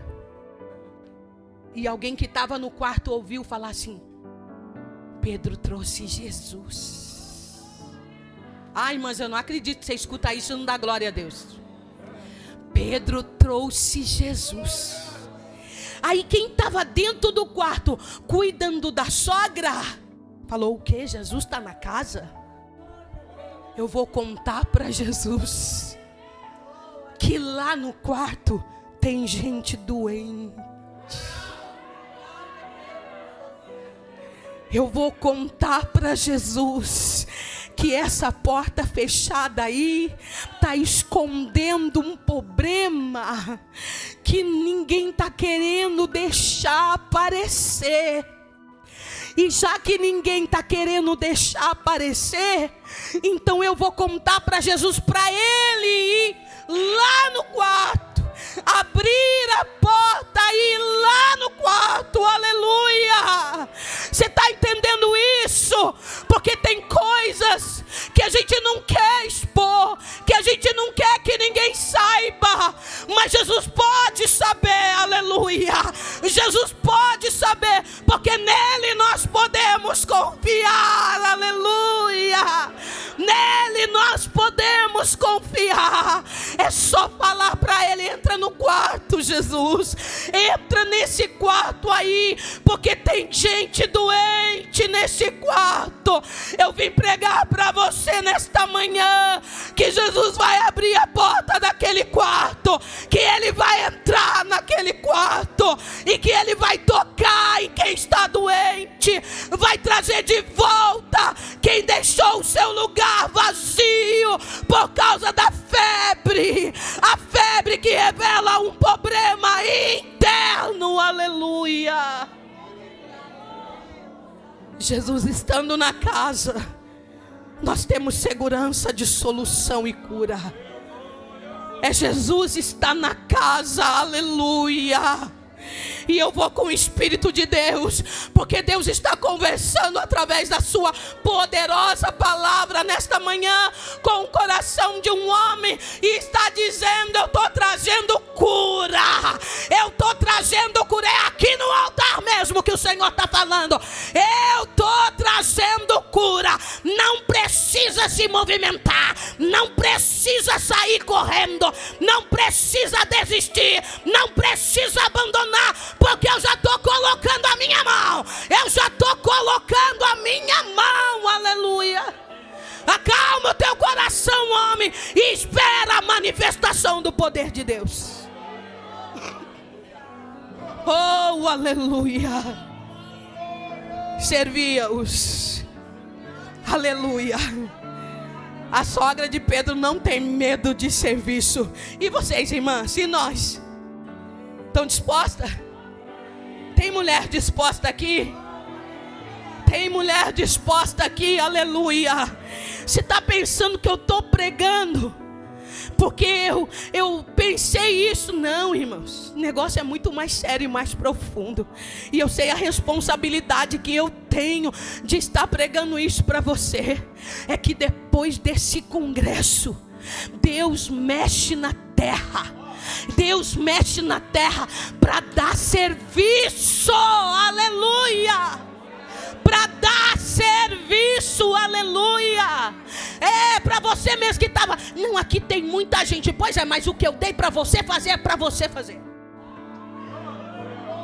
E alguém que estava no quarto ouviu falar assim: Pedro trouxe Jesus. Ai, mas eu não acredito que você escuta isso e não dá glória a Deus. Pedro trouxe Jesus. Aí quem estava dentro do quarto cuidando da sogra falou: o que? Jesus está na casa? Eu vou contar para Jesus que lá no quarto tem gente doente. Eu vou contar para Jesus que essa porta fechada aí está escondendo um problema que ninguém está querendo deixar aparecer. E já que ninguém está querendo deixar aparecer, então eu vou contar para Jesus, para Ele ir lá no quarto, abrir a porta e ir lá no quarto, aleluia. Você está entendendo isso? Porque tem coisas que a gente não quer expor, que a gente não quer que ninguém saiba, mas Jesus pode saber, aleluia. Jesus pode saber, porque nele nós podemos confiar, aleluia. Nele nós podemos confiar. É só falar para Ele: entra no quarto, Jesus, entra nesse quarto aí, porque tem gente doente nesse quarto. Eu vim pregar para você nesta manhã que Jesus vai abrir a porta daquele quarto, que Ele vai entrar naquele quarto e que Ele vai tocar em quem está doente, vai trazer de volta quem deixou o seu lugar vazio por causa da febre, a febre que revela um problema interno, aleluia. Jesus estando na casa, nós temos segurança de solução e cura. É Jesus está na casa, aleluia. E eu vou com o Espírito de Deus, porque Deus está conversando através da sua poderosa palavra nesta manhã com o coração de um homem, e está dizendo: eu estou trazendo cura, eu estou trazendo cura. É aqui no altar mesmo que o Senhor está falando: eu estou trazendo cura. Não precisa se movimentar, não precisa sair correndo, não precisa desistir, não precisa abandonar, porque eu já estou colocando a minha mão. Eu já estou colocando a minha mão, aleluia. Acalma o teu coração, homem, e espera a manifestação do poder de Deus. Oh, aleluia. Servia-os, aleluia. A sogra de Pedro não tem medo de serviço. E vocês, irmãs, e nós? Estão dispostas? Tem mulher disposta aqui? Tem mulher disposta aqui, aleluia. Você está pensando que eu estou pregando porque eu pensei isso? Não, irmãos, o negócio é muito mais sério e mais profundo. E eu sei a responsabilidade que eu tenho de estar pregando isso para você. É que depois desse congresso, Deus mexe na terra. Deus mexe na terra para dar serviço, aleluia. Para dar serviço, aleluia. É para você mesmo que estava: não, aqui tem muita gente. Pois é, mas o que eu dei para você fazer é para você fazer.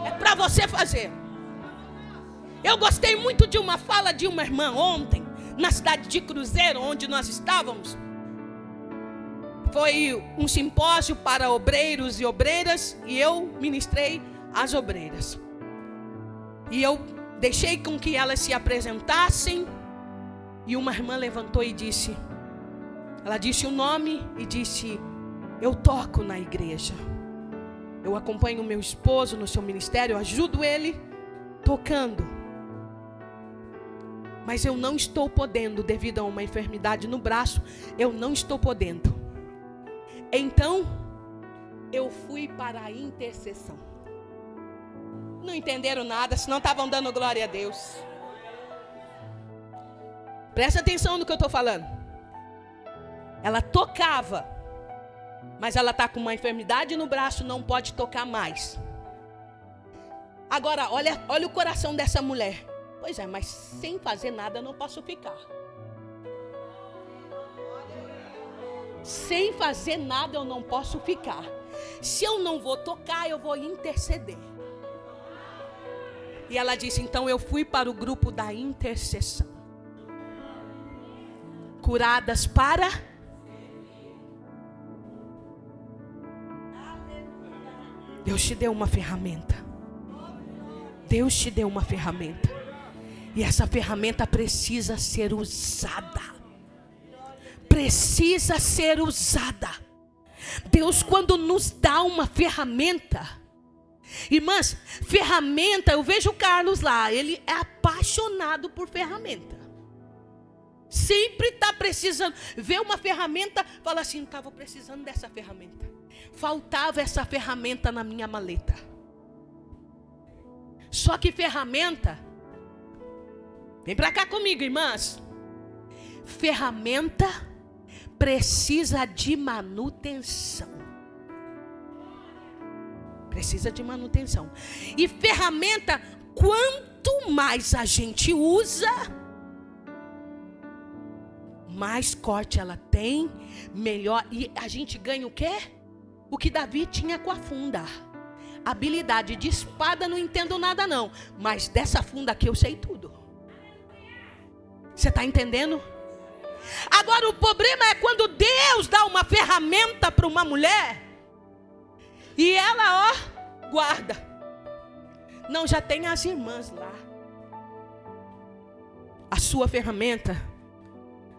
É para você fazer. Eu gostei muito de uma fala de uma irmã ontem, na cidade de Cruzeiro, onde nós estávamos. Foi um simpósio para obreiros e obreiras, e eu ministrei as obreiras. E eu deixei com que elas se apresentassem, e uma irmã levantou e disse, ela disse o nome e disse: eu toco na igreja, eu acompanho o meu esposo no seu ministério, eu ajudo ele tocando, mas eu não estou podendo, devido a uma enfermidade no braço, eu não estou podendo. Então, eu fui para a intercessão. Não entenderam nada, senão estavam dando glória a Deus. Presta atenção no que eu estou falando. Ela tocava, mas ela está com uma enfermidade no braço, não pode tocar mais. Agora, olha o coração dessa mulher. Pois é, mas sem fazer nada eu não posso ficar. Sem fazer nada eu não posso ficar. Se eu não vou tocar, eu vou interceder. E ela disse: então eu fui para o grupo da intercessão. Curadas para... Deus te deu uma ferramenta. Deus te deu uma ferramenta. E essa ferramenta precisa ser usada. Precisa ser usada. Deus, quando nos dá uma ferramenta, irmãs, ferramenta, eu vejo o Carlos lá, ele é apaixonado por ferramenta. Sempre está precisando, vê uma ferramenta, fala assim, estava precisando dessa ferramenta. Faltava essa ferramenta na minha maleta. Só que ferramenta, vem para cá comigo, irmãs. Ferramenta precisa de manutenção. Precisa de manutenção. E ferramenta, quanto mais a gente usa, mais corte ela tem, melhor. E a gente ganha o quê? O que Davi tinha com a funda. Habilidade de espada não entendo nada não, mas dessa funda aqui eu sei tudo. Você está entendendo? Agora o problema é quando Deus dá uma ferramenta para uma mulher e ela, ó, guarda. Não, já tem as irmãs lá. A sua ferramenta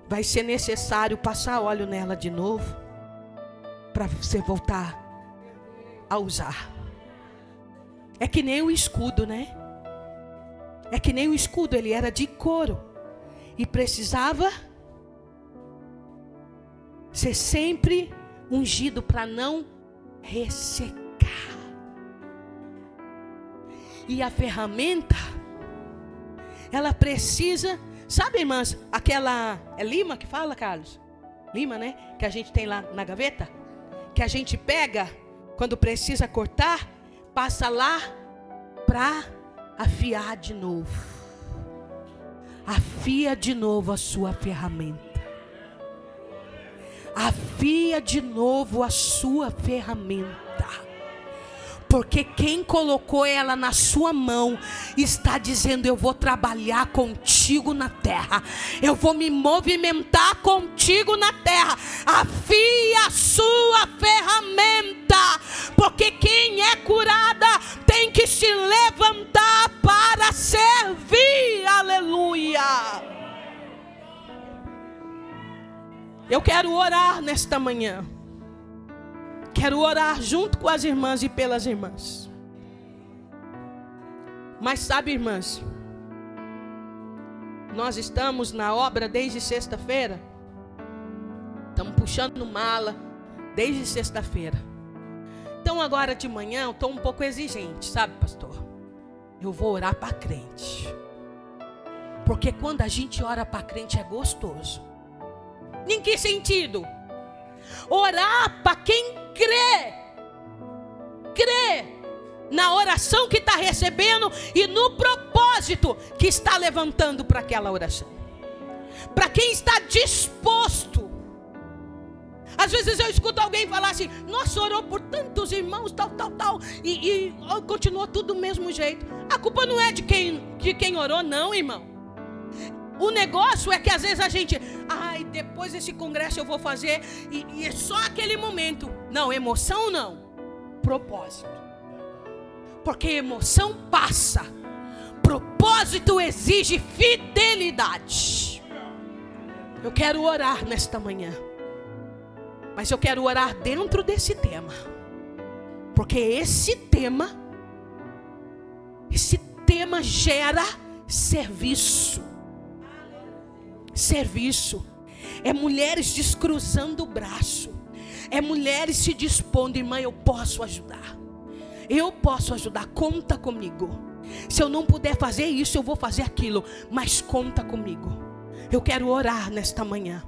vai ser necessário passar óleo nela de novo para você voltar a usar. É que nem o escudo, né? É que nem o escudo, ele era de couro e precisava ser sempre ungido para não ressecar. E a ferramenta, ela precisa, sabe, irmãs, aquela, é lima que fala, Carlos? Lima, né? Que a gente tem lá na gaveta, que a gente pega quando precisa cortar, passa lá para afiar de novo. Afia de novo a sua ferramenta. Afia de novo a sua ferramenta. Porque quem colocou ela na sua mão está dizendo: eu vou trabalhar contigo na terra. Eu vou me movimentar contigo na terra. Afia a sua ferramenta. Porque quem é curada tem que se levantar para servir. Aleluia. Eu quero orar nesta manhã. Quero orar junto com as irmãs e pelas irmãs. Mas sabe, irmãs, nós estamos na obra desde sexta-feira. Estamos puxando mala desde sexta-feira. Então agora de manhã eu estou um pouco exigente, sabe, pastor? Eu vou orar para crente. Porque quando a gente ora para crente é gostoso. Em que sentido? Orar para quem crê. Crê na oração que está recebendo e no propósito que está levantando para aquela oração. Para quem está disposto. Às vezes eu escuto alguém falar assim: nossa, orou por tantos irmãos, tal, e continuou tudo do mesmo jeito. A culpa não é de quem orou, não, irmão. O negócio é que às vezes a gente, depois desse congresso eu vou fazer, e é só aquele momento. Não, emoção não, propósito. Porque emoção passa, propósito exige fidelidade. Eu quero orar nesta manhã, mas eu quero orar dentro desse tema. Porque esse tema gera serviço. Serviço. É mulheres descruzando o braço. É mulheres se dispondo: irmã, eu posso ajudar. Eu posso ajudar, conta comigo. Se eu não puder fazer isso, eu vou fazer aquilo, mas conta comigo. Eu quero orar nesta manhã.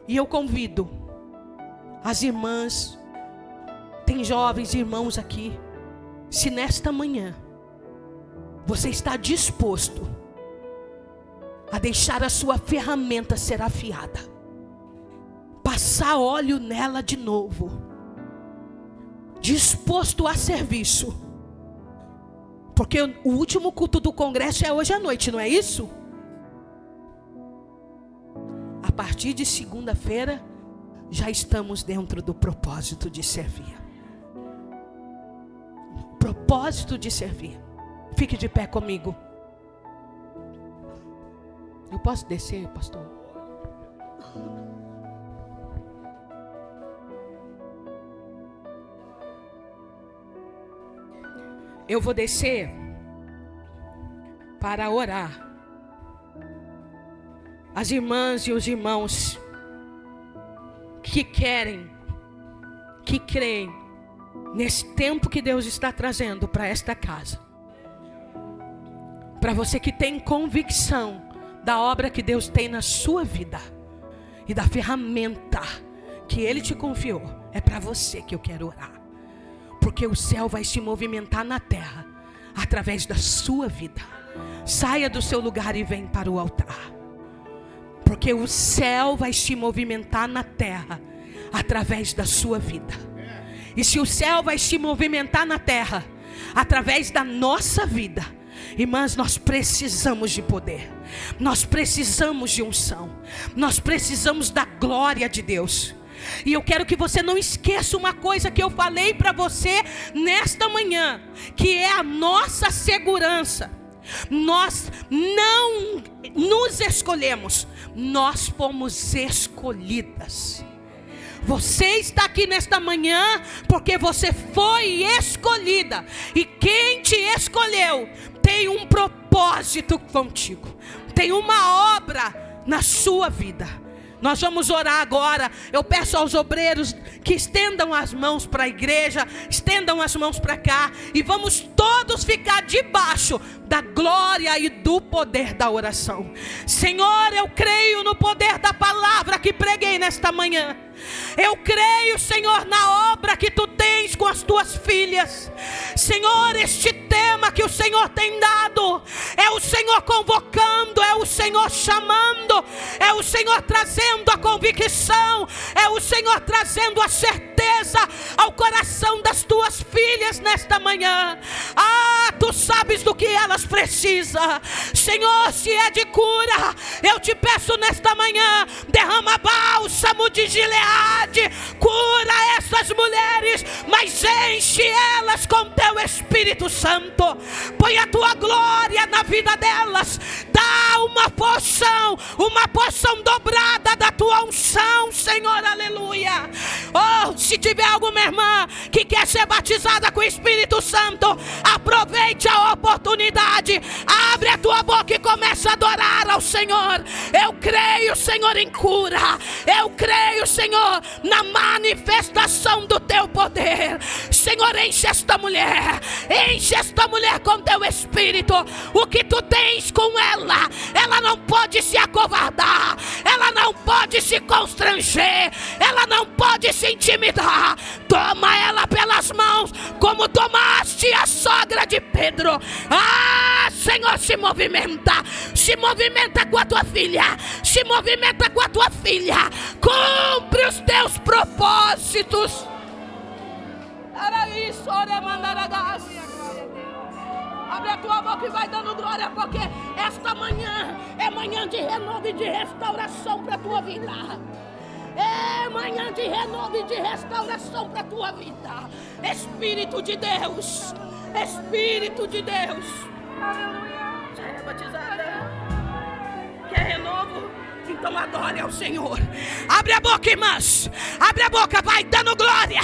E eu convido as irmãs, tem jovens irmãos aqui. Se nesta manhã você está disposto a deixar a sua ferramenta ser afiada, passar óleo nela de novo, disposto a serviço, porque o último culto do congresso é hoje à noite, não é isso? A partir de segunda-feira já estamos dentro do propósito de servir. Propósito de servir. Fique de pé comigo. Eu posso descer, pastor? Eu vou descer para orar. As irmãs e os irmãos que querem, que creem nesse tempo que Deus está trazendo para esta casa. Para você que tem convicção da obra que Deus tem na sua vida e da ferramenta que Ele te confiou, é para você que eu quero orar. Porque o céu vai se movimentar na terra através da sua vida. Saia do seu lugar e vem para o altar. Porque o céu vai se movimentar na terra através da sua vida. E se o céu vai se movimentar na terra através da nossa vida, irmãs, nós precisamos de poder. Nós precisamos de unção. Nós precisamos da glória de Deus. E eu quero que você não esqueça uma coisa que eu falei para você nesta manhã, que é a nossa segurança. Nós não nos escolhemos, nós fomos escolhidas. Você está aqui nesta manhã porque você foi escolhida. E quem te escolheu tem um propósito contigo, tem uma obra na sua vida. Nós vamos orar agora. Eu peço aos obreiros que estendam as mãos para a igreja, estendam as mãos para cá, e vamos todos ficar debaixo da glória e do poder da oração. Senhor, eu creio no poder da palavra que preguei nesta manhã. Eu creio, Senhor, na obra que Tu tens com as Tuas filhas. Senhor, este tema que o Senhor tem dado, é o Senhor convocando, é o Senhor chamando, é o Senhor trazendo a convicção, é o Senhor trazendo a certeza ao coração das Tuas filhas nesta manhã. Ah, Tu sabes do que elas precisam. Senhor, se é de cura, eu te peço nesta manhã, derrama bálsamo de Gileade, cura essas mulheres, mas enche elas com Teu Espírito Santo. Põe a Tua glória na vida delas, dá uma porção dobrada da Tua unção, Senhor, aleluia. Oh, se tiver alguma irmã que quer ser batizada com o Espírito Santo, aproveite a oportunidade, abre a tua boca e começa a adorar ao Senhor. Eu creio, Senhor, em cura, eu creio, Senhor, na manifestação do Teu poder. Senhor, enche esta mulher com Teu Espírito. O que Tu tens com ela, ela não pode se acovardar, ela não pode se constranger, ela não pode se intimidar. Toma ela pelas mãos, como tomaste a sogra de Pedro. Ah, Senhor, se movimenta com a Tua filha, se movimenta com a Tua filha, cumpre os Teus propósitos. Era isso, abre a tua boca e vai dando glória, porque esta manhã é manhã de renovo e de restauração para a tua vida. É manhã de renovo e de restauração para a tua vida. Espírito de Deus, Espírito de Deus. Aleluia. Já é batizada? Quer renovo? Então adore ao Senhor. Abre a boca, irmãs. Abre a boca, vai dando glória,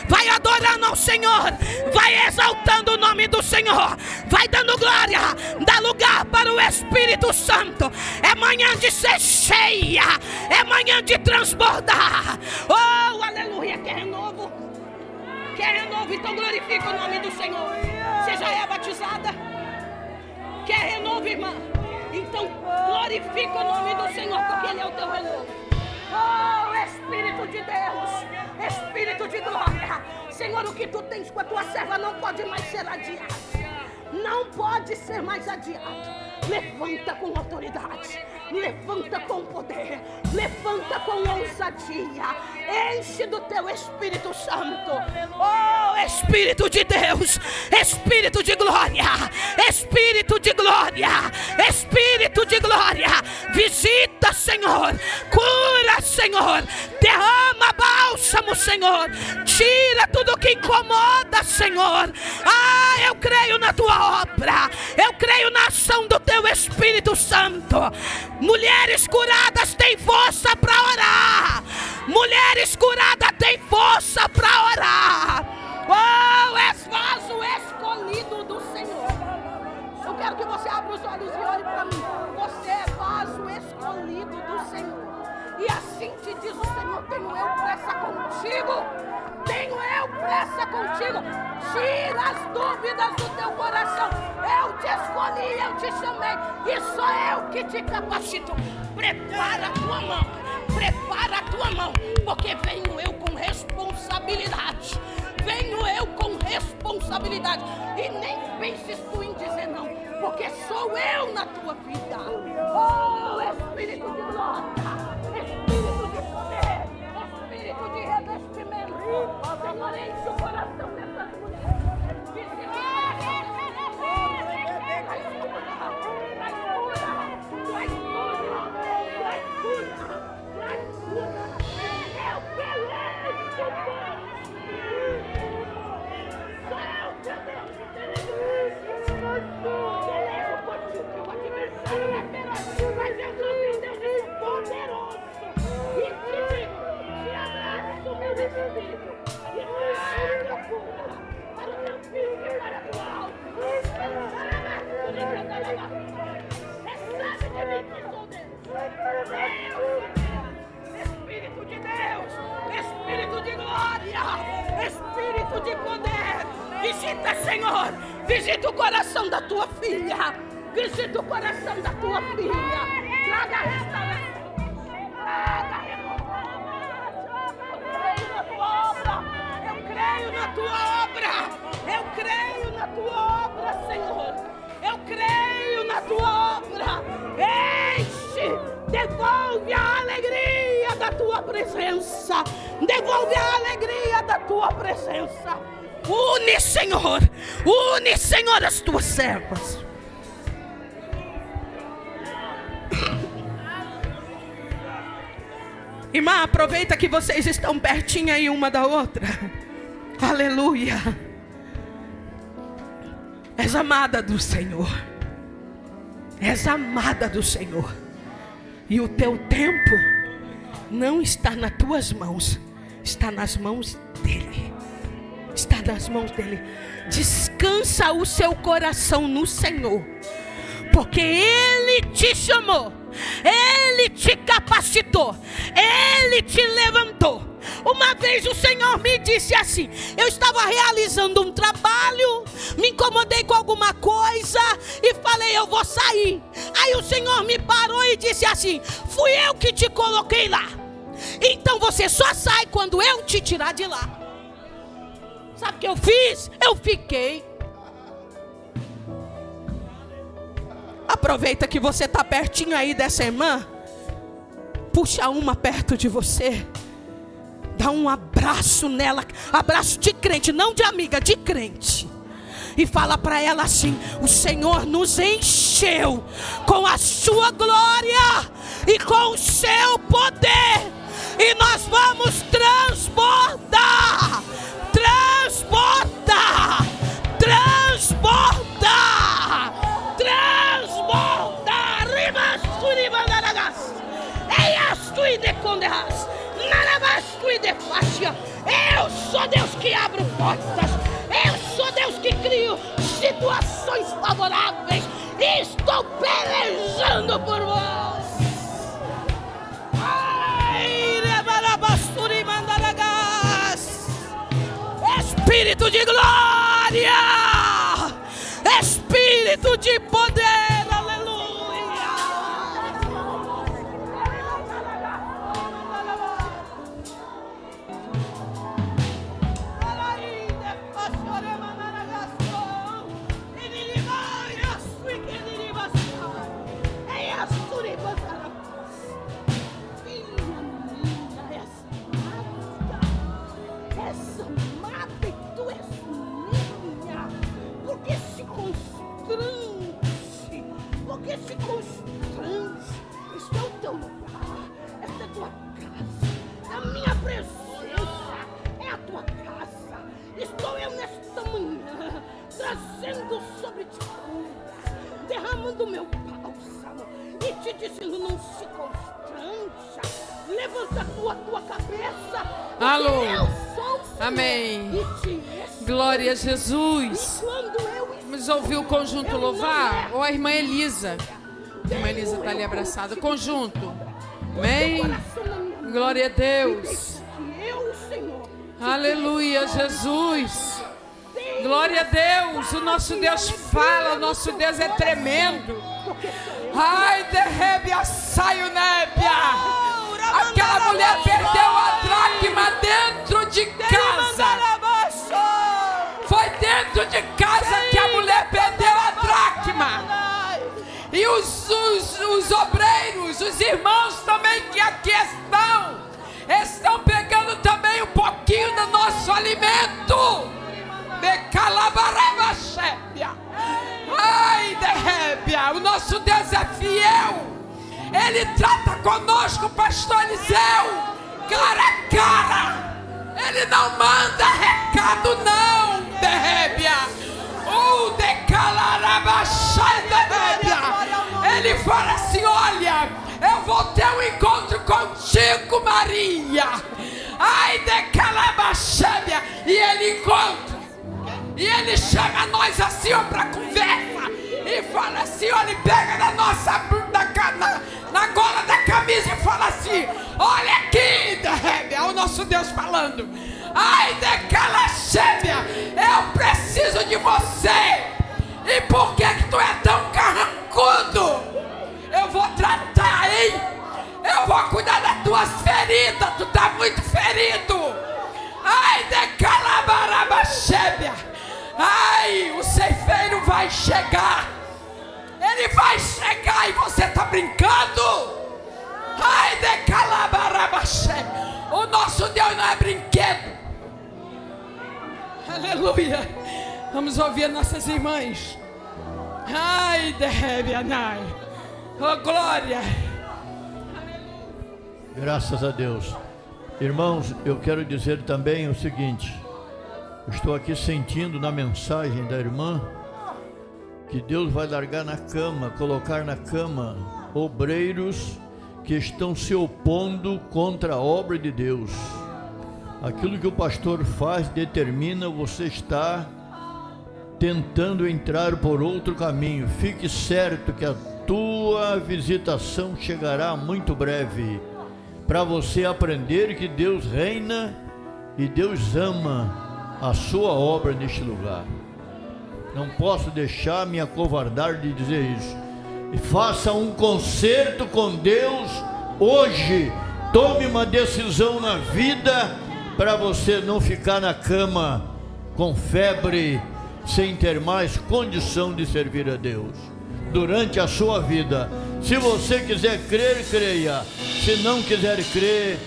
vai adorando ao Senhor, vai exaltando o nome do Senhor, vai dando glória. Dá lugar para o Espírito Santo. É manhã de ser cheia, é manhã de transbordar. Oh, aleluia. Quer renovo? Quer renovo? Então glorifica o nome do Senhor. Você já é batizada? Quer renovo, irmã? Então glorifica o nome do Senhor, porque Ele é o teu renovo. Oh, Espírito de Deus, Espírito de glória. Senhor, o que Tu tens com a Tua serva não pode mais ser adiado. Não pode ser mais adiado. Levanta com autoridade, levanta com poder, levanta com ousadia. Enche do Teu Espírito Santo. Oh, Espírito de Deus, Espírito de glória, Espírito de glória, Espírito de glória. Visita, Senhor, cura, Senhor, derrama bálsamo, Senhor. Senhor. Tira tudo que incomoda, Senhor. Eu creio na tua obra. Eu creio na ação do teu Espírito Santo. Mulheres curadas têm força para orar. Mulheres curadas têm força para orar. És vaso escolhido do Senhor. Eu quero que você abra os olhos e olhe para mim. Você é vaso escolhido do Senhor. E assim te diz o Senhor: tenho eu pressa contigo. Tenho eu pressa contigo. Tira as dúvidas do teu coração. Eu te escolhi, eu te chamei. E sou eu que te capacito. Prepara a tua mão. Prepara a tua mão. Porque venho eu com responsabilidade. Venho eu com responsabilidade. E nem penses tu em dizer não. Porque sou eu na tua vida. Espírito de glória. Espírito de poder, Espírito de revestimento. Senhor, enche o coração dessas mulheres. Eu pelejo contigo, o adversário é feroz, mas eu sou teu Deus poderoso. E te digo, te abraço, meu espírito, e para tua cura, para o teu filho e para a tua alma. Recebe de mim que sou Deus. Espírito de Deus, Espírito de glória, Espírito de poder. Visita, Senhor, visita o coração da tua filha. Visita o coração da tua filha. Traga restauração. Traga renovação. Eu creio na tua obra. Eu creio na tua obra, Senhor. Eu creio na tua obra. Enche, devolve a alegria da tua presença. Devolve a alegria da tua presença. Une, Senhor, as tuas servas. Irmã, aproveita que vocês estão pertinho aí uma da outra. Aleluia. És amada do Senhor. És amada do Senhor. E o teu tempo não está nas tuas mãos, está nas mãos dele. Está nas mãos dele. Descansa o seu coração no Senhor, porque ele te chamou, ele te capacitou, ele te levantou. Uma vez o Senhor me disse assim: eu estava realizando um trabalho, me incomodei com alguma coisa e falei, eu vou sair. Aí o Senhor me parou e disse assim: fui eu que te coloquei lá, então você só sai quando eu te tirar de lá. Sabe o que eu fiz? Eu fiquei. Aproveita que você está pertinho aí dessa irmã. Puxa uma perto de você. Dá um abraço nela. Abraço de crente, não de amiga, de crente. E fala para ela assim: o Senhor nos encheu com a sua glória e com o seu poder. E nós vamos transbordar. Transbordar. Transbordar. Transbordar. Ribas, eias tu e de conderras. Narabas tu e de faixa. Eu sou Deus que abro portas. Eu sou Deus que crio situações favoráveis. Estou pelejando por vós. Espírito de glória, Espírito de poder, aleluia. meu bálsamo e te dizendo: não se constranja, levanta a tua cabeça. Alô. Eu sou o Senhor. Amém. E te explico. Glória a Jesus. E quando eu Vamos ouvir o conjunto louvar? Ou a irmã Elisa? A irmã Elisa está ali abraçada. Conjunto. Amém. Glória a Deus. Aleluia, Jesus. Glória a Deus. O nosso Deus fala, o nosso Deus é tremendo. Ai, derrebe, saio, nébia. Aquela mulher perdeu a dracma dentro de casa. Foi dentro de casa que a mulher perdeu a dracma. E os obreiros, os irmãos também que aqui estão pegando também um pouquinho do nosso alimento. De calabarabachébia. Ai, derrébia, o nosso Deus é fiel. Ele trata conosco, pastor Eliseu, cara a cara. Ele não manda recado não, derrébia. De calarabachai, derrébia. Ele fala assim: olha, eu vou ter um encontro contigo, Maria. Ai, de calabachébia. E ele encontra. E ele chama nós assim, ó, pra conversa. E fala assim, ó, ele pega na nossa na gola da camisa e fala assim: olha aqui, derrebe, é o nosso Deus falando. Ai, de calachébia, eu preciso de você. E por que tu é tão carrancudo? Eu vou tratar, hein? Eu vou cuidar das tuas feridas. Tu tá muito ferido. Ai, de calabarabachébia. Ai, o ceifeiro vai chegar. Ele vai chegar e você tá brincando? Ai, de calabarabachébia. O nosso Deus não é brinquedo. Aleluia. Vamos ouvir nossas irmãs. Ai, derrebe, Anai. Oh, glória. Graças a Deus. Irmãos, eu quero dizer também o seguinte: eu estou aqui sentindo na mensagem da irmã que Deus vai largar na cama, colocar na cama obreiros que estão se opondo contra a obra de Deus. Aquilo que o pastor faz determina, você está tentando entrar por outro caminho. Fique certo que a tua visitação chegará muito breve, para você aprender que Deus reina e Deus ama a sua obra neste lugar. Não posso deixar me acovardar de dizer isso. E faça um concerto com Deus hoje. Tome uma decisão na vida para você não ficar na cama com febre, sem ter mais condição de servir a Deus durante a sua vida. Se você quiser crer, creia. Se não quiser crer,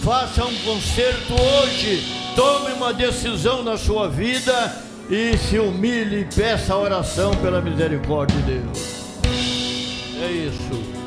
faça um concerto hoje. Tome uma decisão na sua vida e se humilhe e peça a oração pela misericórdia de Deus. É isso.